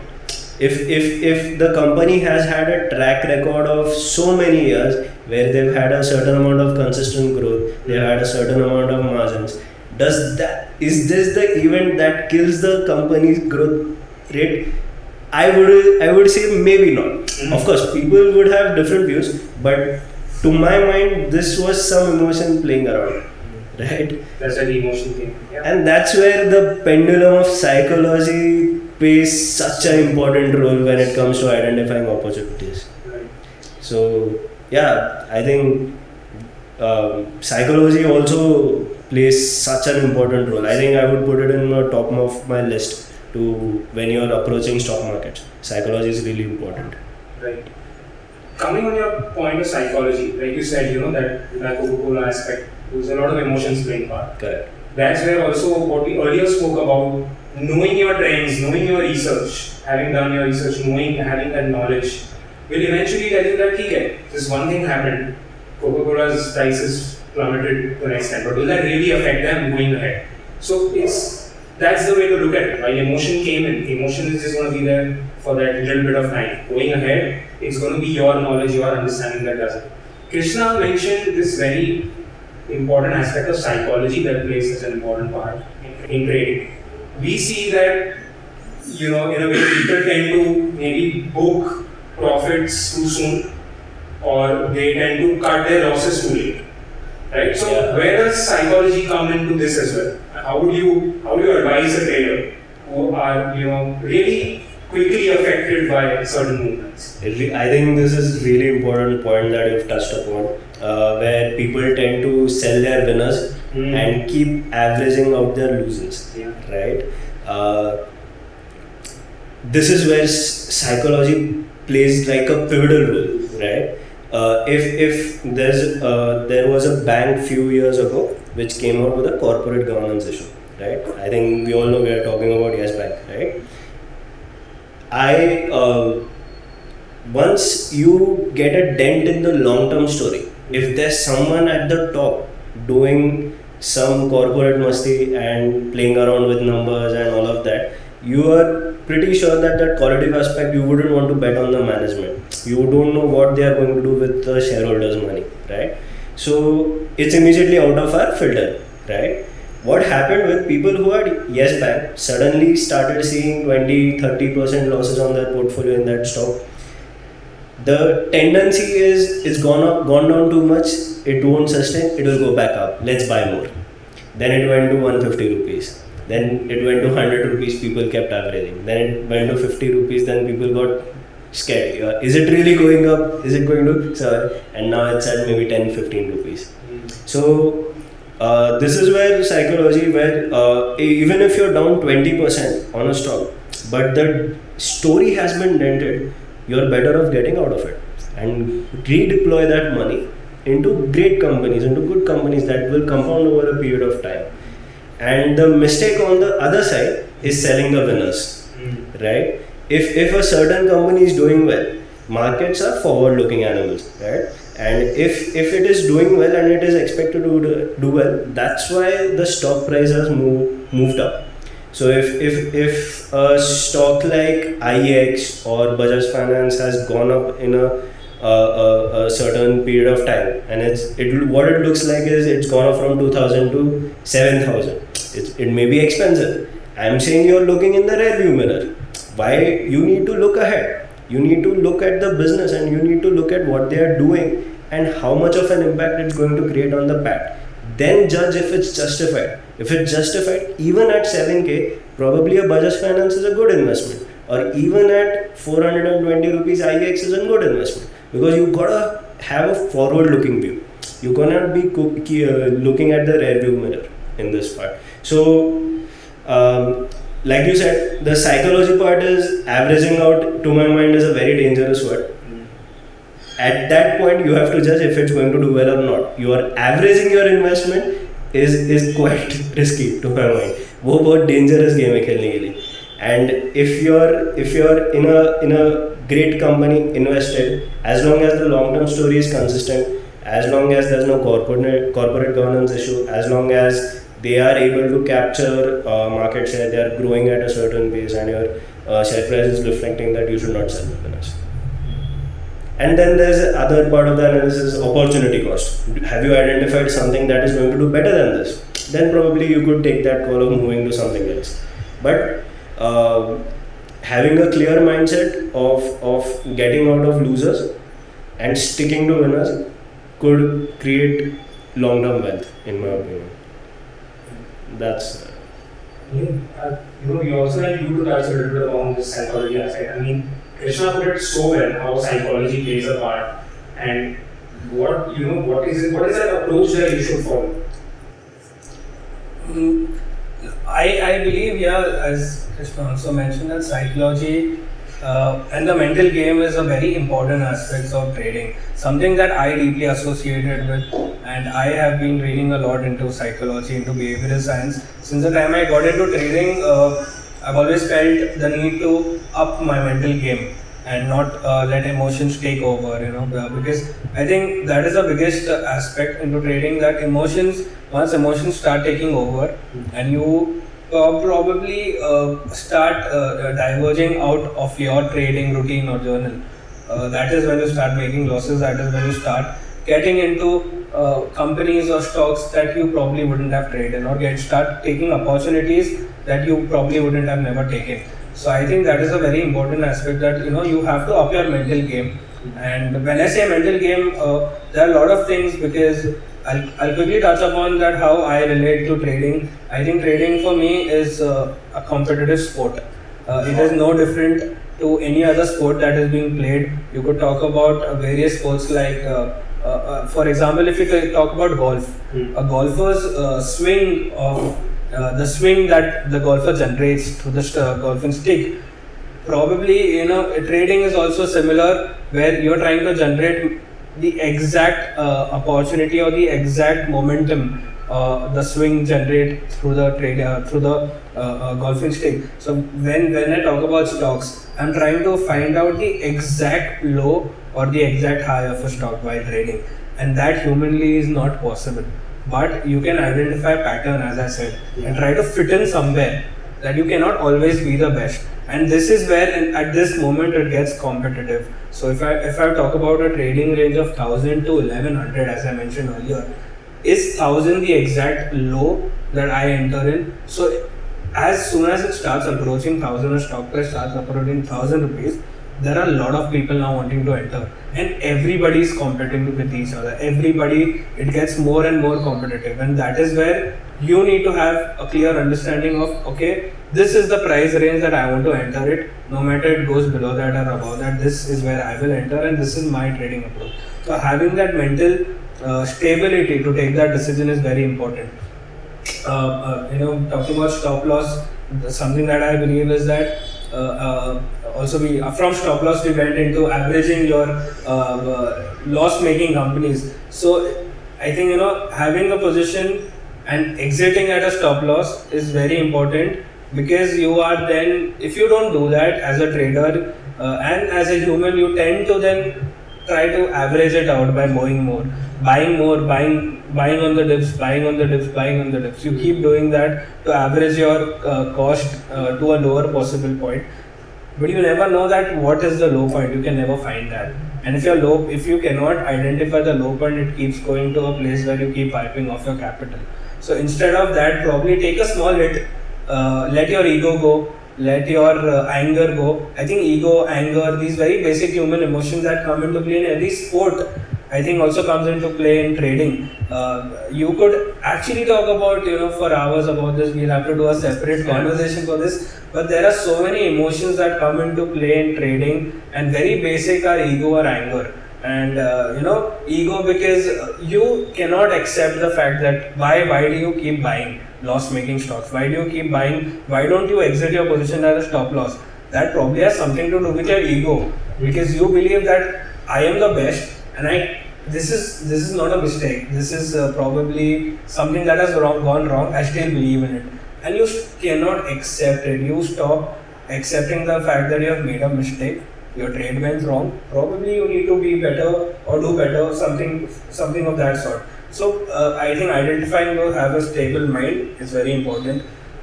If the company has had a track record of so many years where they've had a certain amount of consistent growth, they've had a certain amount of margins, is this the event that kills the company's growth rate? I would say maybe not. Of course, people would have different views, but to my mind, this was some emotion playing around. Right? That's where the emotion came. Yeah. And that's where the pendulum of psychology plays such an important role when it comes to identifying opportunities. Right. So, yeah, I think psychology also plays such an important role. I think I would put it in the top of my list to when you're approaching stock markets. Psychology is really important. Right. Coming on your point of psychology, like you said, that Coca-Cola aspect, there's a lot of emotions playing part. Correct. That's where also what we earlier spoke about, knowing your trends, knowing your research, having done your research, having that knowledge, will eventually tell you that, okay, this one thing happened, Coca-Cola's prices plummeted to an extent, but will that really affect them going ahead? So that's the way to look at it. While emotion came in, emotion is just going to be there for that little bit of time. Going ahead, it's going to be your knowledge, your understanding that does it. Krishna mentioned this very important aspect of psychology that plays such an important part in trading. We see that, in a way, people tend to maybe book profits too soon, or they tend to cut their losses too late. Right? So Yeah. where does psychology come into this as well? How do you advise a trader who are really quickly affected by certain movements? I think this is really important point that you've touched upon, where people tend to sell their winners and keep averaging out their losers. Yeah. Right? This is where psychology plays like a pivotal role, right? If there was a bank few years ago which came out with a corporate governance issue, right? I think we all know we are talking about Yes Bank, right? Once you get a dent in the long-term story, if there's someone at the top doing some corporate masti and playing around with numbers and all of that, you are pretty sure that qualitative aspect you wouldn't want to bet on the management. You don't know what they are going to do with the shareholders' money, right? So it's immediately out of our filter, right? What happened with people who had Yes Bank suddenly started seeing 20-30% losses on their portfolio in that stock. The tendency is it's gone down too much, it won't sustain, it will go back up, let's buy more. Then it went to 150 rupees. Then it went to 100 rupees, people kept averaging. Then it went to 50 rupees, then people got scared. Is it really going up? Is it going to? So, and now it's at maybe 10-15 rupees. So, this is where psychology, where even if you're down 20% on a stock, but the story has been dented, you're better off getting out of it and redeploy that money into great companies, into good companies that will compound over a period of time. And the mistake on the other side is selling the winners, right? If a certain company is doing well, markets are forward-looking animals, right? And if it is doing well and it is expected to do well, that's why the stock price has moved up. So if a stock like IEX or Bajaj Finance has gone up in a certain period of time, and what it looks like is it's gone up from 2,000 to 7,000. It may be expensive. I'm saying you're looking in the rearview mirror. Why? You need to look ahead. You need to look at the business and you need to look at what they are doing and how much of an impact it's going to create on the PAT. Then judge if it's justified. If it's justified, even at 7K, probably a Bajaj Finance is a good investment. Or even at 420 rupees, IEX is a good investment. Because you gotta have a forward-looking view. You cannot be looking at the rearview mirror in this part. So, like you said, the psychology part is averaging out, to my mind, is a very dangerous word. At that point, you have to judge if it's going to do well or not. You are averaging your investment is quite risky, to my mind. वो बहुत dangerous game है खेलने के लिए. And if you're in a great company invested, as long as the long-term story is consistent, as long as there's no corporate governance issue, as long as they are able to capture market share, they are growing at a certain pace, and your share price is reflecting that, you should not sell the winners. And then there's other part of the analysis, opportunity cost. Have you identified something that is going to do better than this? Then probably you could take that call of moving to something else. But having a clear mindset of getting out of losers and sticking to winners could create long-term wealth, in my opinion. That's you also had you to touch a little bit on this psychology aspect. I mean, Krishna put it so well how psychology plays a part, and what is that approach that you should follow? I believe, as Krishna also mentioned, that psychology and the mental game is a very important aspect of trading. Something that I deeply associated with, and I have been reading a lot into psychology, into behavioral science. Since the time I got into trading, I've always felt the need to up my mental game and not let emotions take over, because I think that is the biggest aspect into trading, that once emotions start taking over and you probably start diverging out of your trading routine or journal, that is when you start making losses. That is when you start getting into companies or stocks that you probably wouldn't have traded, or start taking opportunities that you probably wouldn't have never taken. So I think that is a very important aspect, that you have to up your mental game. And when I say mental game, there are a lot of things, because I'll quickly touch upon that how I relate to trading. I think trading for me is a competitive sport. It is no different to any other sport that is being played. You could talk about various sports like, for example, if you talk about golf, a golfer's swing of the swing that the golfer generates through the golfing stick. Probably, trading is also similar, where you're trying to generate the exact opportunity or the exact momentum the swing generate through the golfing stick. So when I talk about stocks, I'm trying to find out the exact low or the exact high of a stock while trading, and that humanly is not possible. But you can identify pattern, as I said, and try to fit in somewhere, that you cannot always be the best. And this is where at this moment it gets competitive. So if I talk about a trading range of 1000 to 1100, as I mentioned earlier, is 1000 the exact low that I enter in? So as soon as it starts approaching 1000, a stock price starts approaching 1000 rupees, there are a lot of people now wanting to enter, and everybody is competing with each other. It gets more and more competitive, and that is where you need to have a clear understanding of, okay, this is the price range that I want to enter it. No matter it goes below that or above that, this is where I will enter, and this is my trading approach. So having that mental stability to take that decision is very important. Talking about stop loss, something that I believe is that also from stop loss we went into averaging your loss making companies. So I think having a position and exiting at a stop loss is very important, because you are then, if you don't do that as a trader and as a human, you tend to then try to average it out by buying on the dips. You keep doing that to average your cost to a lower possible point, but you never know that what is the low point. You can never find that. And if you cannot identify the low point, it keeps going to a place where you keep wiping off your capital. So instead of that, probably take a small hit, let your ego go, let your anger go. I think ego, anger, these very basic human emotions that come into play in every sport, I think also comes into play in trading. You could actually talk about, for hours about this. We'll have to do a separate conversation for this. But there are so many emotions that come into play in trading, and very basic are ego or anger. And ego, because you cannot accept the fact that why do you keep buying loss making stocks? Why do you keep buying? Why don't you exit your position at a stop loss? That probably has something to do with your ego, because you believe that I am the best, and this is not a mistake. This is probably something that has gone wrong. I still believe in it, and you cannot accept it. You stop accepting the fact that you have made a mistake. Your trade went wrong. Probably you need to be better or do better, something of that sort. So I think identifying to have a stable mind is very important.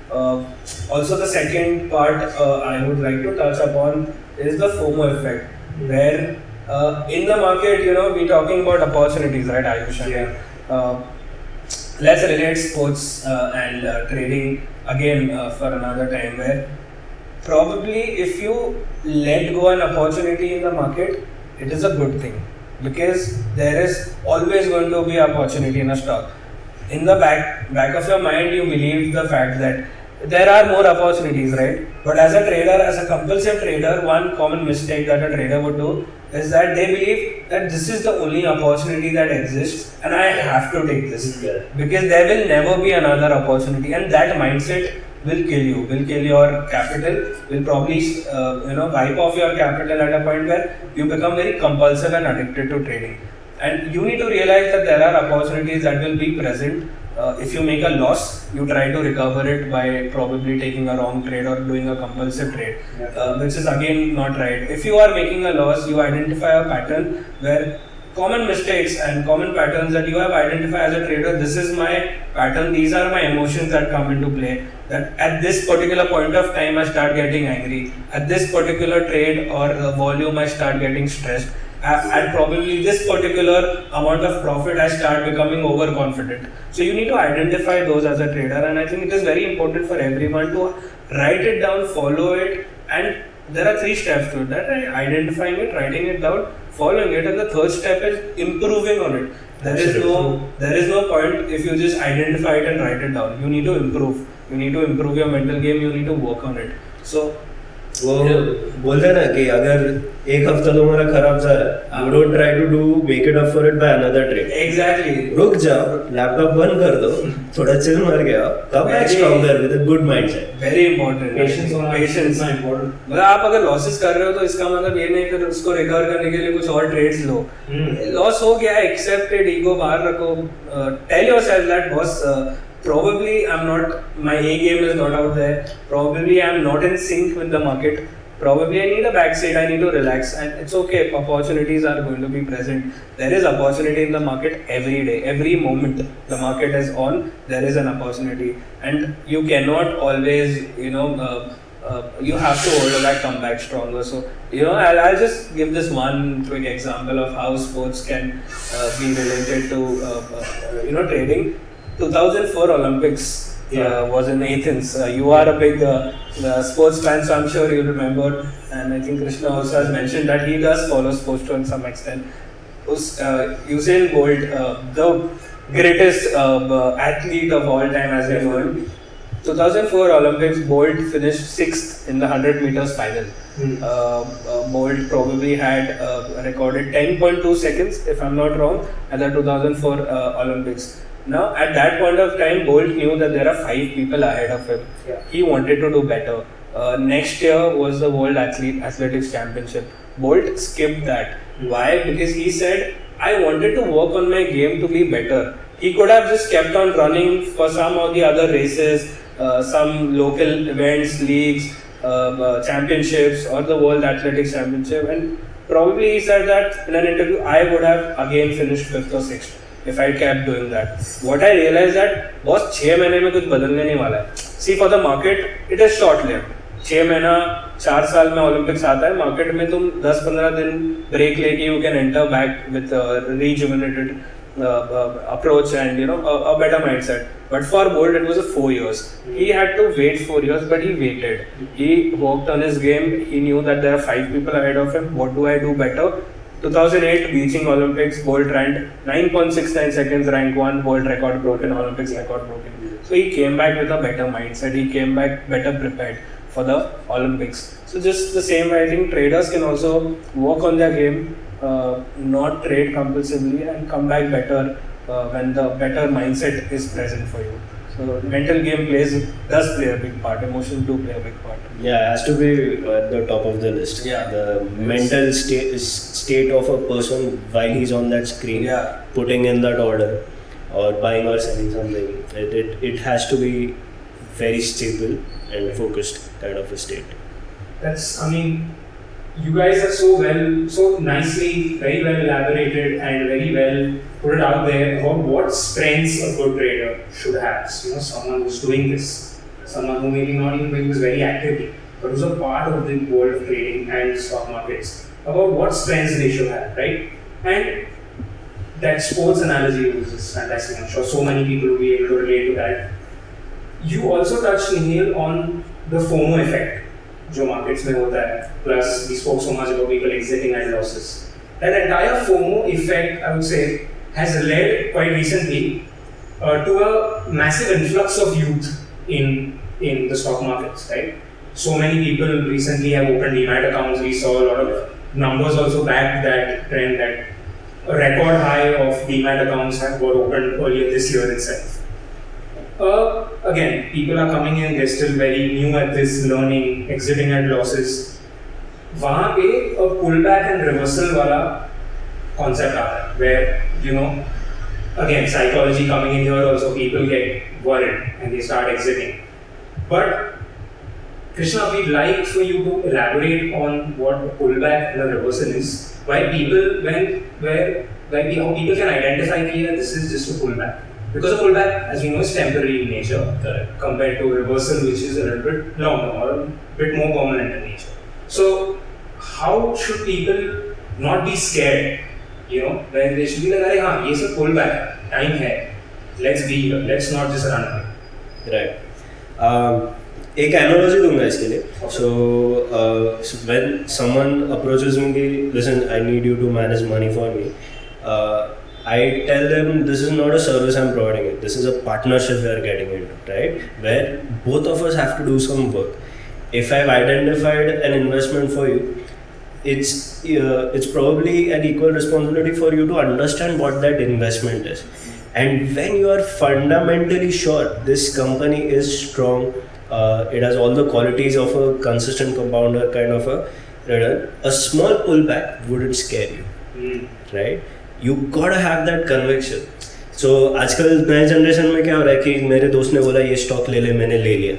Also, the second part I would like to touch upon is the FOMO effect, where in the market, we're talking about opportunities, right, Ayush? Yeah. Let's relate sports and trading again for another time, where probably if you let go an opportunity in the market, it is a good thing, because there is always going to be opportunity in a stock. In the back of your mind, you believe the fact that there are more opportunities, right? But as a trader, as a compulsive trader, one common mistake that a trader would do is that they believe that this is the only opportunity that exists and I have to take this, because there will never be another opportunity, and that mindset will kill your capital, will probably wipe off your capital at a point where you become very compulsive and addicted to trading. And you need to realize that there are opportunities that will be present. If you make a loss, you try to recover it by probably taking a wrong trade or doing a compulsive trade, which is again not right. If you are making a loss, you identify a pattern where common mistakes and common patterns that you have identified as a trader. This is my pattern, these are my emotions that come into play. That at this particular point of time I start getting angry. At this particular trade or volume I start getting stressed. at probably this particular amount of profit, I start becoming overconfident. So you need to identify those as a trader, and I think it is very important for everyone to write it down, follow it, and there are 3 steps to it. That identifying it, writing it down, following it, and the third step is improving on it. There is no point if you just identify it and write it down. You need to improve. You need to improve your mental game. You need to work on it. So वो बोलते हैं ना कि अगर एक हफ्ता तुम्हारा खराब जा रहा है, you don't try to do make it up for it by another trade. Exactly. रुक जाओ, लैपटॉप बंद कर दो, थोड़ा चिल मार के आओ, come back stronger with a good mindset. Very important. Patience होना Patience इतना important. मतलब आप अगर लॉसेस कर रहे हो तो इसका मतलब ये नहीं फिर उसको रिकवर करने के लिए कुछ और ट्रेड्स लो. लॉस हो गया, एक्सेप्ट इट, ईगो बाहर रखो. Tell yourself that boss, probably I'm not, my A game is not out there, probably I'm not in sync with the market, probably I need a backseat, I need to relax, and it's okay. Opportunities are going to be present. There is opportunity in the market every day, every moment the market is on, there is an opportunity, and you cannot always, you have to hold back, come back stronger. So I'll just give this one quick example of how sports can be related to trading. 2004 Olympics was in Athens. You are a big sports fan, so I'm sure you'll remember. And I think Krishna also has mentioned that he does follow sports to some extent. Usain Bolt, the greatest athlete of all time, as we know him. 2004 Olympics, Bolt finished 6th in the 100 meters final. Bolt probably had recorded 10.2 seconds, if I'm not wrong, at the 2004 Olympics. Now, at that point of time, Bolt knew that there are 5 people ahead of him. Yeah. He wanted to do better. Next year was the World Athletics Championship. Bolt skipped that. Why? Because he said, I wanted to work on my game to be better. He could have just kept on running for some of the other races, some local events, leagues, championships, or the World Athletics Championship. And probably he said that in an interview, I would have again finished 5th or 6th. If I kept doing that. What I realized that boss 6 महीने में कुछ बदलने नहीं वाला है. See, for the market, it is short lived. 6 महीना 4 साल में ओलंपिक्स आता है. मार्केट में तुम 10-15 दिन ब्रेक लेके you can enter back with a rejuvenated approach and a better mindset. But for Bolt it was 4 years. He had to wait 4 years, but he waited. He worked on his game. He knew that there are 5 people ahead of him. What do I do better? 2008 Beijing Olympics, Bolt ran 9.69 seconds, rank 1, Bolt record broken, Olympics record broken. So he came back with a better mindset, he came back better prepared for the Olympics. So just the same way, I think traders can also work on their game, not trade compulsively, and come back better when the better mindset is present for you. So mental game does play a big part, emotions do play a big part. Yeah, it has to be at the top of the list. Yeah. The mental state of a person while he's on that screen, Yeah. putting in that order or buying or selling something. It has to be very stable and focused kind of a state. You guys are so nicely, very well elaborated and very well put it out there about what strengths a good trader should have. Someone who's doing this, someone who maybe not even doing this very actively, but who's a part of the world of trading and stock markets, about what strengths they should have, right? And that sports analogy is fantastic. I'm sure so many people will be able to relate to that. You also touched, Nihal, on the FOMO effect. जो markets में होता है, plus we spoke so much about people exiting at losses. That entire FOMO effect, I would say, has led quite recently to a massive influx of youth in the stock markets, right? So many people recently have opened Demat accounts. We saw a lot of numbers also back that trend, that a record high of Demat accounts were opened earlier this year itself. Again, people are coming in, they're still very new at this, learning, exiting at losses. वहाँ पे a pullback and reversal वाला concept आता है, where again psychology coming in here also, people get worried and they start exiting. But Krishna, we'd like for you to elaborate on what a pullback and a reversal is. Why people how people can identify here this is just a pullback. Because a pullback, as we know, is temporary in nature, compared to a reversal, which is a little bit longer or a bit more permanent in nature. So, how should people not be scared, you know, where they should be like, अरे हाँ ये सब pull back, time है, let's be here, let's not just run away. Right. एक analogy दूंगा इसके लिए. So when someone approaches me, listen, I need you to manage money for me. I tell them this is not a service I'm providing it. This is a partnership we are getting into, right? Where both of us have to do some work. If I've identified an investment for you, it's probably an equal responsibility for you to understand what that investment is. And when you are fundamentally sure this company is strong, it has all the qualities of a consistent compounder kind of a return, a small pullback wouldn't scare you, right? You gotta have that conviction. So आजकल नए generation में क्या हो रहा है कि मेरे दोस्त ने बोला ये स्टॉक ले ले, मैंने ले लिया.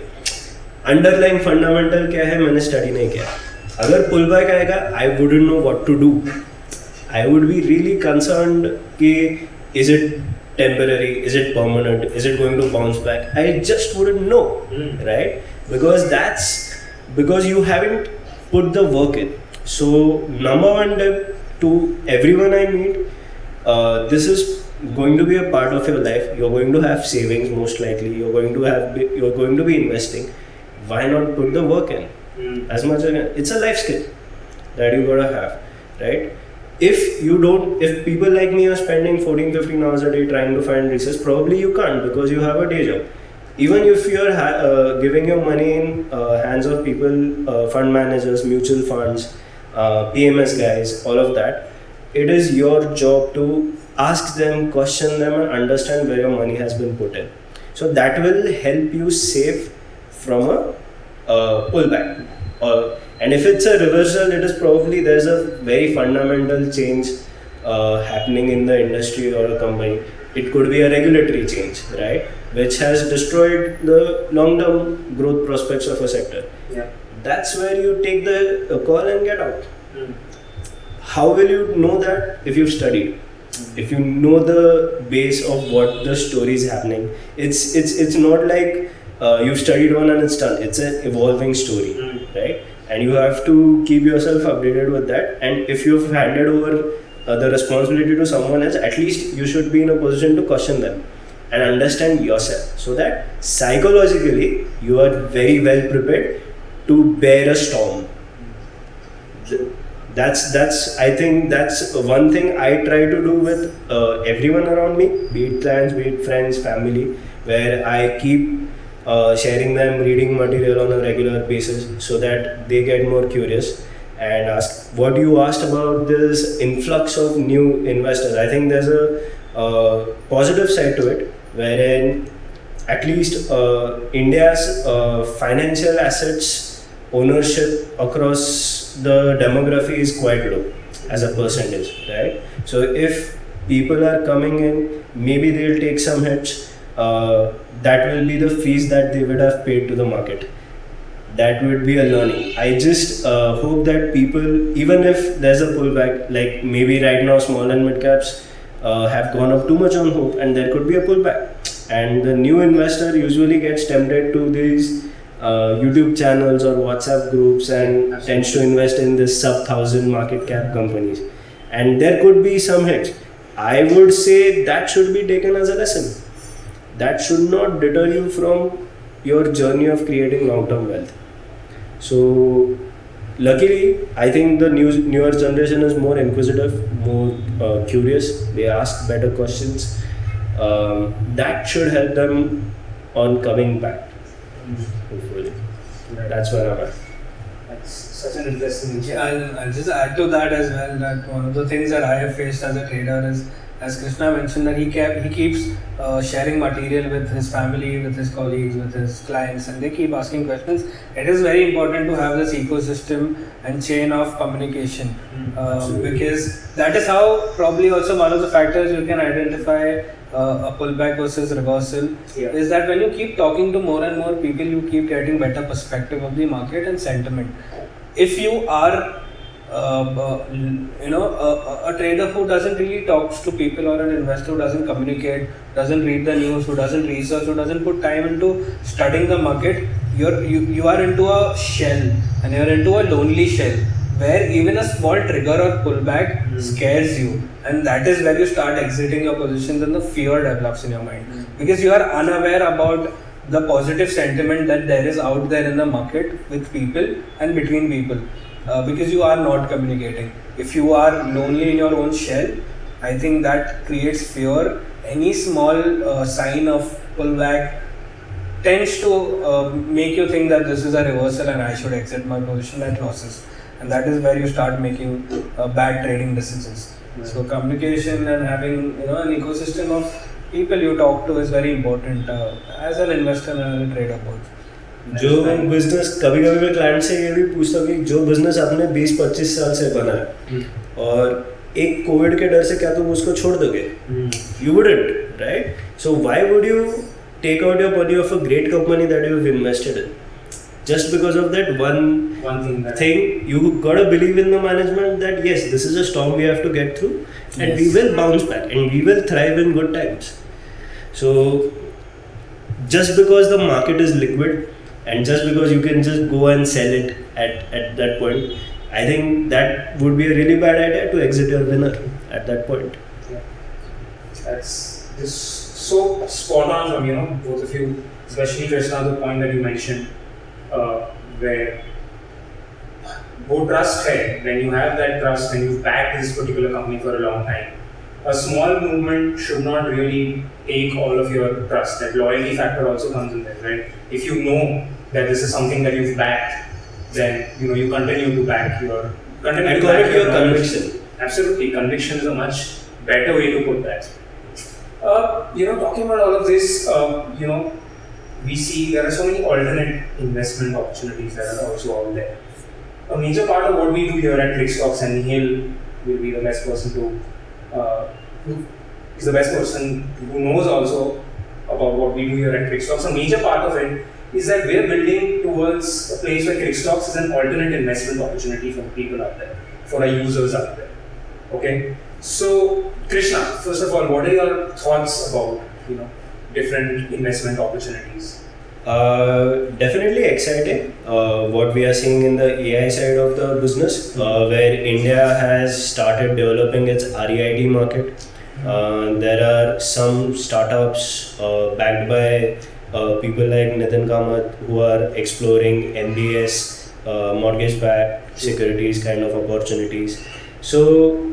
अंडरलाइन फंडामेंटल क्या है मैंने स्टडी नहीं किया. अगर पुल बैक आएगा I wouldn't know what to do. I would be really concerned कि is it temporary, is it permanent, is it going to bounce back? I just wouldn't know, right? Because you haven't put the work in. So number one tip to everyone I meet, this is going to be a part of your life. You're going to have savings most likely. You're going to be investing. Why not put the work in? As much as it's a life skill that you gotta have, right? If people like me are spending 14-15 hours a day trying to find research, probably you can't because you have a day job. Even if you are giving your money in hands of people, fund managers, mutual funds, PMS guys, all of that, it is your job to ask them, question them and understand where your money has been put in. So that will help you save from a pullback. And if it's a reversal, it is probably there's a very fundamental change happening in the industry or a company. It could be a regulatory change, right, which has destroyed the long-term growth prospects of a sector. Yeah. That's where you take the call and get out. How will you know that? If you've studied, if you know the base of what the story is happening. It's not like you've studied one and it's done. It's an evolving story, right? And you have to keep yourself updated with that. And if you've handed over the responsibility to someone else, at least you should be in a position to question them and understand yourself, so that psychologically you are very well prepared to bear a storm. I think that's one thing I try to do with everyone around me, be it clients, be it friends, family, where I keep sharing them reading material on a regular basis so that they get more curious and ask. What you asked about this influx of new investors, I think there's a positive side to it, wherein at least India's financial assets ownership across the demography is quite low as a percentage, right? So if people are coming in, maybe they'll take some hits. That will be the fees that they would have paid to the market. That would be a learning. I just hope that people, even if there's a pullback, like maybe right now small and mid caps have gone up too much on hope and there could be a pullback. And the new investor usually gets tempted to these YouTube channels or WhatsApp groups and tends to invest in this sub-1,000 market cap companies. And there could be some hits. I would say that should be taken as a lesson. That should not deter you from your journey of creating long-term wealth. So, luckily, I think the newer generation is more inquisitive, more curious. They ask better questions. That should help them on coming back. Hopefully, that's where I'm at. That's such an interesting. Yeah, I'll just add to that as well. That one of the things that I have faced as a trader is, as Krishna mentioned, that he keeps sharing material with his family, with his colleagues, with his clients, and they keep asking questions. It is very important to have this ecosystem and chain of communication, because that is how probably also one of the factors you can identify a pullback versus reversal, is that when you keep talking to more and more people, you keep getting better perspective of the market and sentiment. If you are a trader who doesn't really talk to people, or an investor who doesn't communicate, doesn't read the news, who doesn't research, who doesn't put time into studying the market, you are into a shell, and you're into a lonely shell where even a small trigger or pullback scares you, and that is where you start exiting your positions and the fear develops in your mind because you are unaware about the positive sentiment that there is out there in the market with people and between people, because you are not communicating. If you are lonely in your own shell, I think that creates fear. Any small sign of pullback tends to make you think that this is a reversal and I should exit my position at losses, and that is where you start making bad trading decisions. So communication and having an ecosystem of people you talk to is very important as an investor and a trader both. जो business कभी कभी मैं client से ये भी पूछता हूँ कि जो बिजनेस आपने 20-25 साल से बनाया और एक कोविड के डर से क्या तुम उसको छोड़ दोगे? You wouldn't, right? So why would you take out your money of a great company that you've invested in? Just because of that one thing, you gotta believe in the management that yes, this is a storm we have to get through, and we will bounce back and we will thrive in good times. So just because the market is liquid and just because you can just go and sell it at that point, I think that would be a really bad idea to exit your winner at that point. Yeah. That's just so spot on from both of you, especially Krishna, the point that you mentioned, where वो trust है, when you have that trust and you've backed this particular company for a long time, a small movement should not really take all of your trust. That loyalty factor also comes in there, right? If you know that this is something that you've backed, then you continue to back your conviction. Absolutely, conviction is a much better way to put that. Talking about all of this, we see there are so many alternate investment opportunities that are also out there. A major part of what we do here at Crickstocks, and Nihal will be the best person who knows also about what we do here at Crickstocks. A major part of it is that we are building towards a place where Crickstocks is an alternate investment opportunity for people out there, for our users out there. Okay, so Krishna, first of all, what are your thoughts about different investment opportunities? Definitely exciting. What we are seeing in the AI side of the business, where India has started developing its REIT market. There are some startups backed by people like Nitin Kamath who are exploring MBS, mortgage-backed securities kind of opportunities. So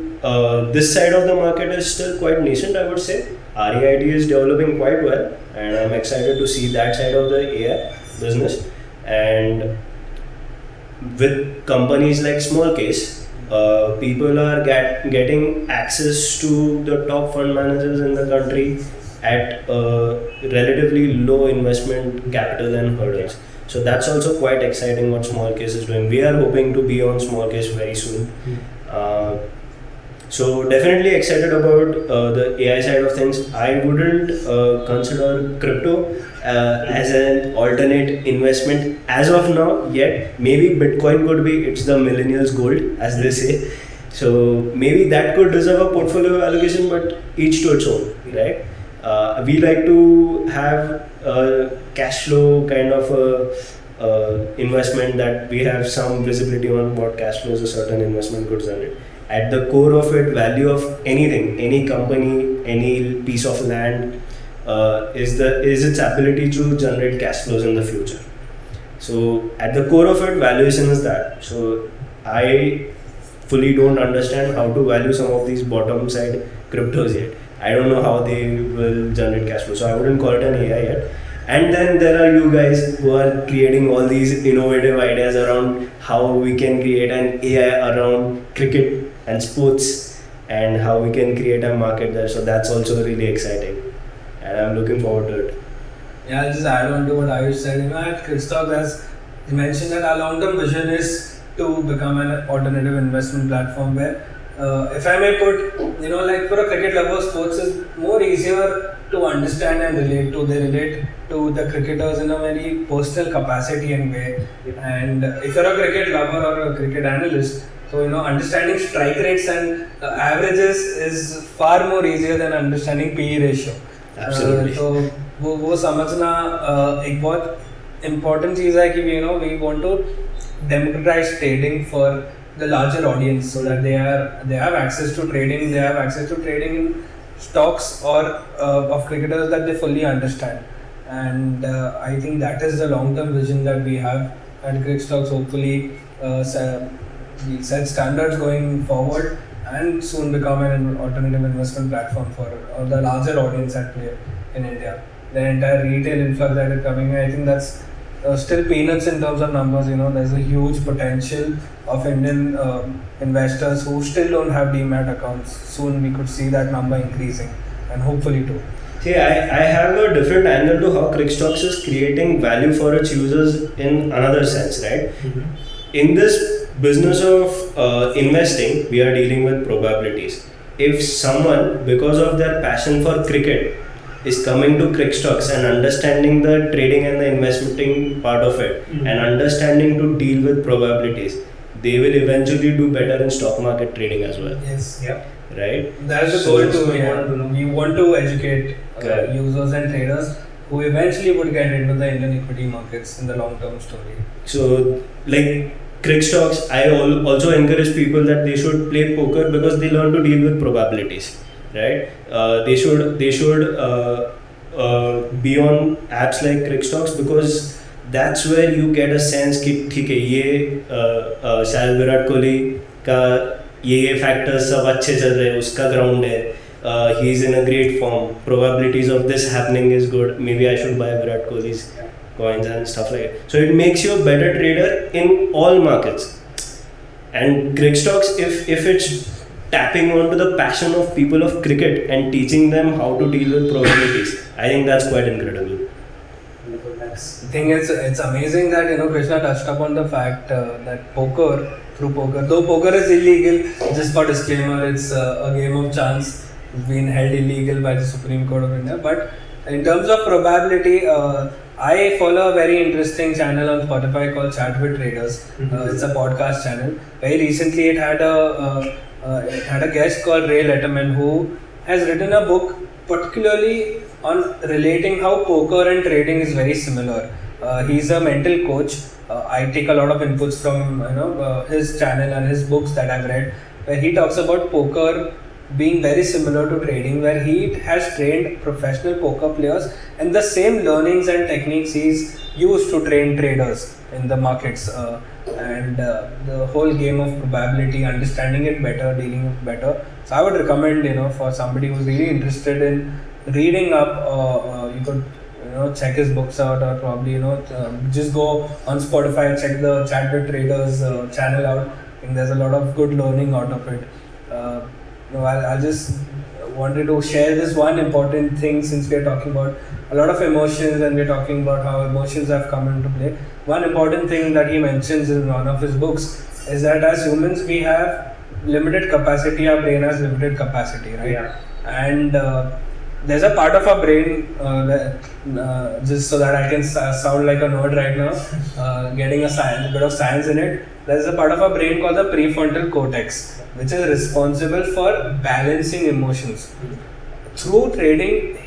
this side of the market is still quite nascent, I would say. REIT is developing quite well, and I'm excited to see that side of the AI business. And with companies like Smallcase, people are getting access to the top fund managers in the country at relatively low investment capital and hurdles. So that's also quite exciting what Smallcase is doing. We are hoping to be on Smallcase very soon. So definitely excited about the AI side of things. I wouldn't consider crypto as an alternate investment as of now yet. Maybe Bitcoin could be, it's the millennials' gold, as they say. So maybe that could deserve a portfolio allocation, but each to its own, right? We like to have a cash flow kind of investment that we have some visibility on what cash flows a certain investment could generate. At the core of it, value of anything, any company, any piece of land is its ability to generate cash flows in the future. So at the core of it, valuation is that. So I fully don't understand how to value some of these bottom side cryptos yet. I don't know how they will generate cash flow. So I wouldn't call it an AI yet. And then there are you guys who are creating all these innovative ideas around how we can create an AI around cricket and sports and how we can create a market there. So that's also really exciting. And I'm looking forward to it. Yeah, I'll just add on to what Ayush said. At Crickstocks, as you mentioned, that our long-term vision is to become an alternative investment platform where, if I may put, like for a cricket lover, sports is more easier to understand and relate to. They relate to the cricketers in a very personal capacity and way. And if you're a cricket lover or a cricket analyst, so understanding strike rates and averages is far more easier than understanding PE ratio. Absolutely. So वो समझना एक बहुत important चीज़ है कि we want to democratize trading for the larger audience, so that they have access to trading. They have access to trading in stocks or of cricketers that they fully understand. And I think that is the long-term vision that we have at Crickstocks. Hopefully, we'll set standards going forward and soon become an alternative investment platform for the larger audience at play in India. The entire retail influx that is coming in, I think that's still peanuts in terms of numbers. There's a huge potential of Indian investors who still don't have demat accounts. Soon we could see that number increasing, and hopefully too. See, I have a different angle to how Crickstocks is creating value for its users in another sense, right? In this business of investing, we are dealing with probabilities. If someone, because of their passion for cricket, is coming to Crickstocks and understanding the trading and the investing part of it, and understanding to deal with probabilities, they will eventually do better in stock market trading as well. Yes. Yeah. Right? That's the goal too. We want to educate users and traders who eventually would get into the Indian equity markets in the long-term story. So, like Crickstocks, I also encourage people that they should play poker because they learn to deal with probabilities, right? They should be on apps like Crickstocks because that's where you get a sense कि ठीक है ये शायद विराट कोहली का ये factors सब अच्छे चल रहे हैं, उसका ग्राउंड है, he is in a great form, probabilities of this happening is good, maybe I should buy Virat Kohli's coins and stuff like that. So it makes you a better trader in all markets. And Crickstocks, if it's tapping onto the passion of people of cricket and teaching them how to deal with probabilities, I think that's quite incredible. I think it's amazing that Krishna touched upon the fact that poker, though poker is illegal, just for disclaimer, it's a game of chance. It's been held illegal by the Supreme Court of India. But in terms of probability, I follow a very interesting channel on Spotify called Chat with Traders. It's a podcast channel. Very recently, it had a guest called Ray Letterman, who has written a book particularly on relating how poker and trading is very similar. He's a mental coach. I take a lot of inputs from his channel and his books that I've read, where he talks about poker being very similar to trading, where he has trained professional poker players and the same learnings and techniques he's used to train traders in the markets, and the whole game of probability, understanding it better, dealing it better. So I would recommend, for somebody who's really interested in reading up, you could check his books out, or probably just go on Spotify, check the Chat with Traders channel out. I think there's a lot of good learning out of it. I just wanted to share this one important thing, since we are talking about a lot of emotions and we're talking about how emotions have come into play. One important thing that he mentions in one of his books is that as humans we have limited capacity, our brain has limited capacity, right? Yeah. And there's a part of our brain, just so that I can sound like a nerd right now, getting a bit of science in it. There's a part of our brain called the prefrontal cortex, which is responsible for balancing emotions. Through trading,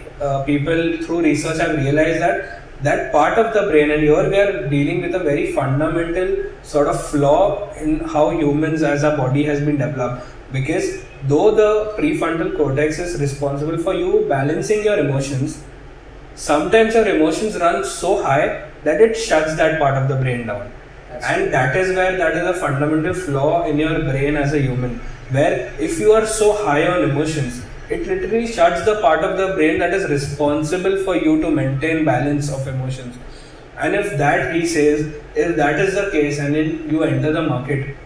people through research have realized that part of the brain, and here we are dealing with a very fundamental sort of flaw in how humans as a body has been developed. Because though the prefrontal cortex is responsible for you balancing your emotions, sometimes your emotions run so high that it shuts that part of the brain down. And that is a fundamental flaw in your brain as a human, where if you are so high on emotions, it literally shuts the part of the brain that is responsible for you to maintain balance of emotions. And if that is the case, and then you enter the market,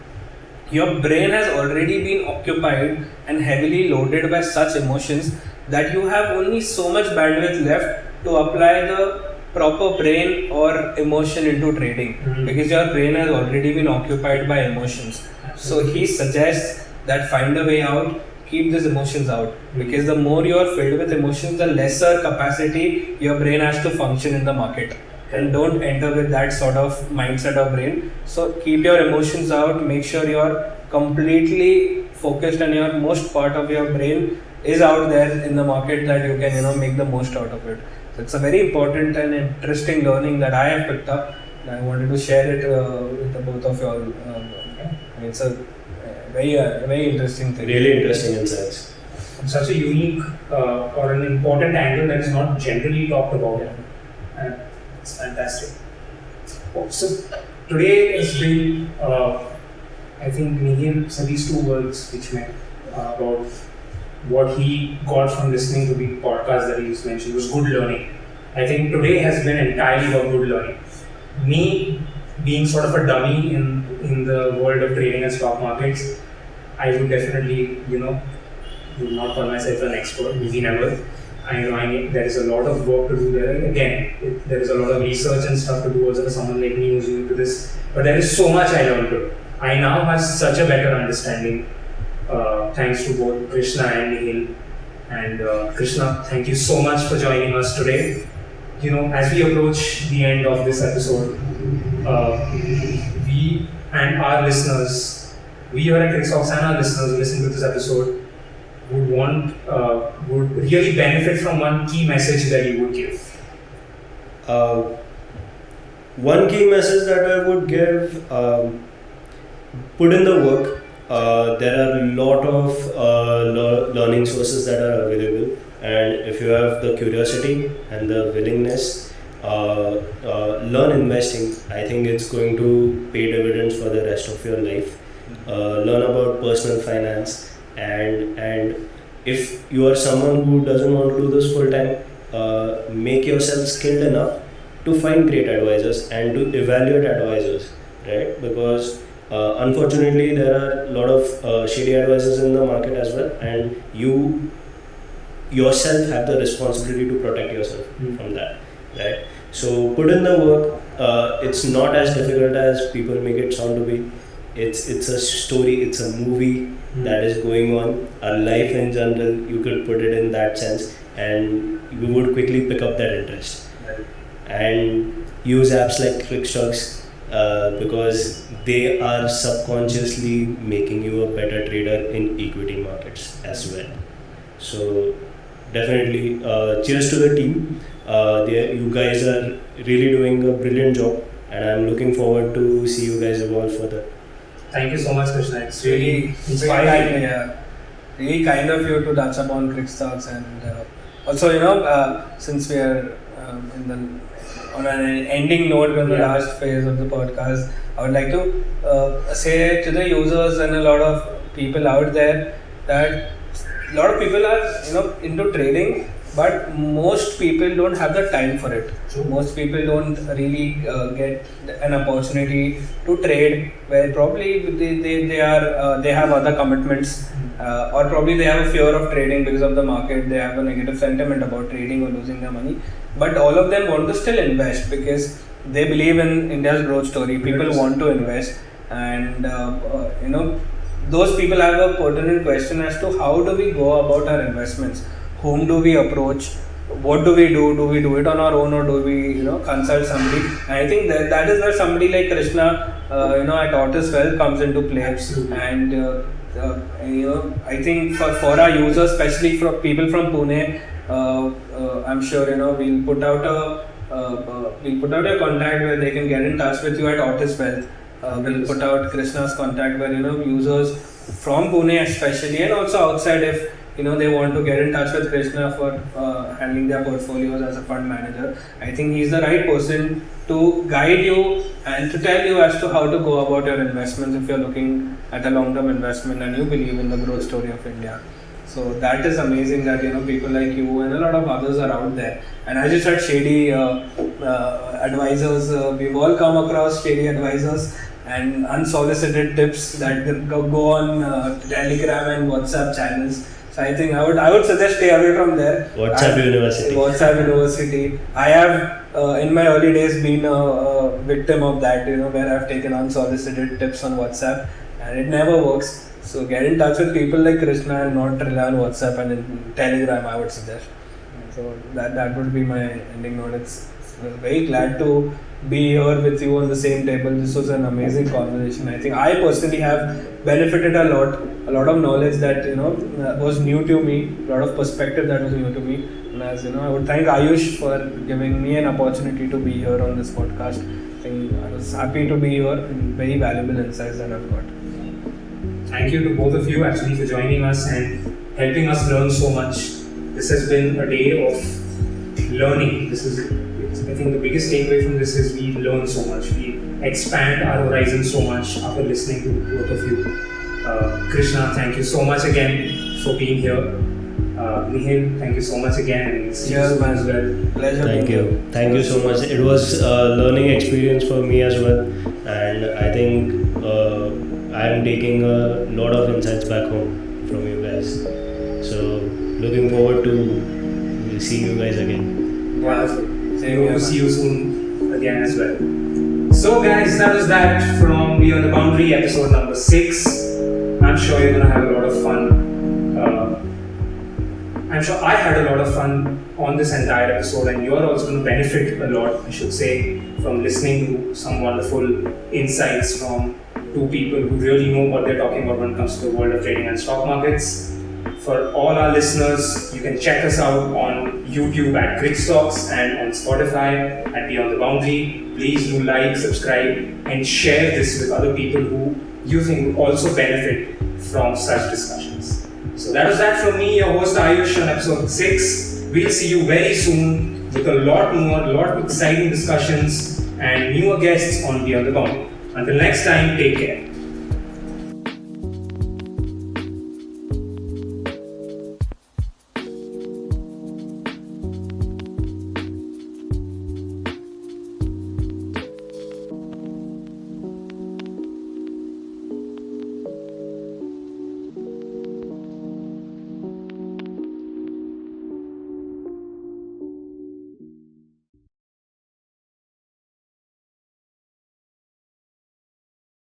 your brain has already been occupied and heavily loaded by such emotions that you have only so much bandwidth left to apply the proper brain or emotion into trading, because your brain has already been occupied by emotions. So he suggests that find a way out, keep these emotions out, because the more you are filled with emotions, the lesser capacity your brain has to function in the market. And don't enter with that sort of mindset of brain. So keep your emotions out, make sure you are completely focused and your most part of your brain is out there in the market, that you can make the most out of it. So it's a very important and interesting learning that I have picked up, and I wanted to share it with the both of you all. It's a very interesting thing. Really interesting insights. Such a unique or an important angle that is not generally talked about. And it's fantastic. So today has been, I think Nihil said these two words which meant about what he got from listening to the podcast that he just mentioned was good learning. I think today has been entirely about good learning. Me being sort of a dummy in the world of trading and stock markets, I would definitely, would not call myself an expert, maybe never. I know there is a lot of work to do there. Again, there is a lot of research and stuff to do also for someone like me who's new to this. But there is so much I learned too. I now have such a better understanding thanks to both Krishna and Nihil. And Krishna, thank you so much for joining us today. As we approach the end of this episode, we and our listeners, we here at Krixox and our listeners who listen to this episode would really benefit from one key message that you would give. One key message that I would give, put in the work. There are a lot of learning sources that are available, and if you have the curiosity and the willingness, learn investing. I think it's going to pay dividends for the rest of your life. Learn about personal finance, and if you are someone who doesn't want to do this full time, make yourself skilled enough to find great advisors and to evaluate advisors, right? Because unfortunately there are a lot of shady advisors in the market as well, and you yourself have the responsibility to protect yourself from that, right? So put in the work. It's not as difficult as people make it sound to be. It's a story, it's a movie that is going on. Our life in general, you could put it in that sense, and you would quickly pick up that interest. And use apps like Krixox because they are subconsciously making you a better trader in equity markets as well. So definitely, cheers to the team. You guys are really doing a brilliant job, and I'm looking forward to see you guys evolve further. Thank you so much, Krishna. It's really inspiring. Really kind of you to touch upon Krixox, and also since we are on an ending note on the last phase of the podcast, I would like to say to the users and a lot of people out there that a lot of people are into trading, but most people don't have the time for it. True. Most people don't really get an opportunity to trade, where probably they have other commitments, or probably they have a fear of trading because of the market. They have a negative sentiment about trading or losing their money. But all of them want to still invest because they believe in India's growth story. People want to invest, and those people have a pertinent question as to how do we go about our investments. Whom do we approach? What do we do? Do we do it on our own, or do we, consult somebody? And I think that is where somebody like Krishna, at Tortoise Wealth comes into play. Absolutely. And I think for our users, especially for people from Pune, I'm sure we'll put out a contact where they can get in touch with you at Tortoise Wealth. We'll put out Krishna's contact where users from Pune especially, and also outside, if they want to get in touch with Krishna for handling their portfolios as a fund manager. I think he's the right person to guide you and to tell you as to how to go about your investments if you're looking at a long-term investment and you believe in the growth story of India. So that is amazing that people like you and a lot of others are out there. And as you said, shady advisors, we've all come across shady advisors and unsolicited tips that go on Telegram and WhatsApp channels. So I think I would suggest stay away from there. WhatsApp University. I have in my early days been a victim of that, where I've taken unsolicited tips on WhatsApp, and it never works. So get in touch with people like Krishna and not rely on WhatsApp and Telegram, I would suggest. So that would be my ending note. It's very glad to be here with you on the same table. This was an amazing conversation. I think I personally have benefited a lot of knowledge that was new to me, a lot of perspective that was new to me. And as I would thank Ayush for giving me an opportunity to be here on this podcast. I think I was happy to be here and very valuable insights that I've got. thank you to both of you actually for joining us and helping us learn so much. This has been a day of learning. This is, I think, the biggest takeaway from this is we learn so much. We expand our horizon so much after listening to both of you. Krishna, thank you so much again for being here. Nihil, thank you so much again. And see you Cheers, soon man. as well. Pleasure. Thank being you. here. Thank you so much. It was a learning experience for me as well, and I think I am taking a lot of insights back home from you guys. So looking forward to seeing you guys again. Wonderful. Same We'll here, see you soon again as well. So guys, that was that from Beyond the Boundary, episode number 6. I'm sure you're gonna have a lot of fun. I'm sure I had a lot of fun on this entire episode, and you're also going to benefit a lot, I should say, from listening to some wonderful insights from two people who really know what they're talking about when it comes to the world of trading and stock markets. For all our listeners, you can check us out on YouTube at Grit Stocks and on Spotify at Beyond the Boundary. Please do like, subscribe, and share this with other people who you think will also benefit from such discussions. So that was that from me, your host Ayush, on episode 6. We'll see you very soon with a lot of exciting discussions and newer guests on Beyond the Boundary. Until next time, take care.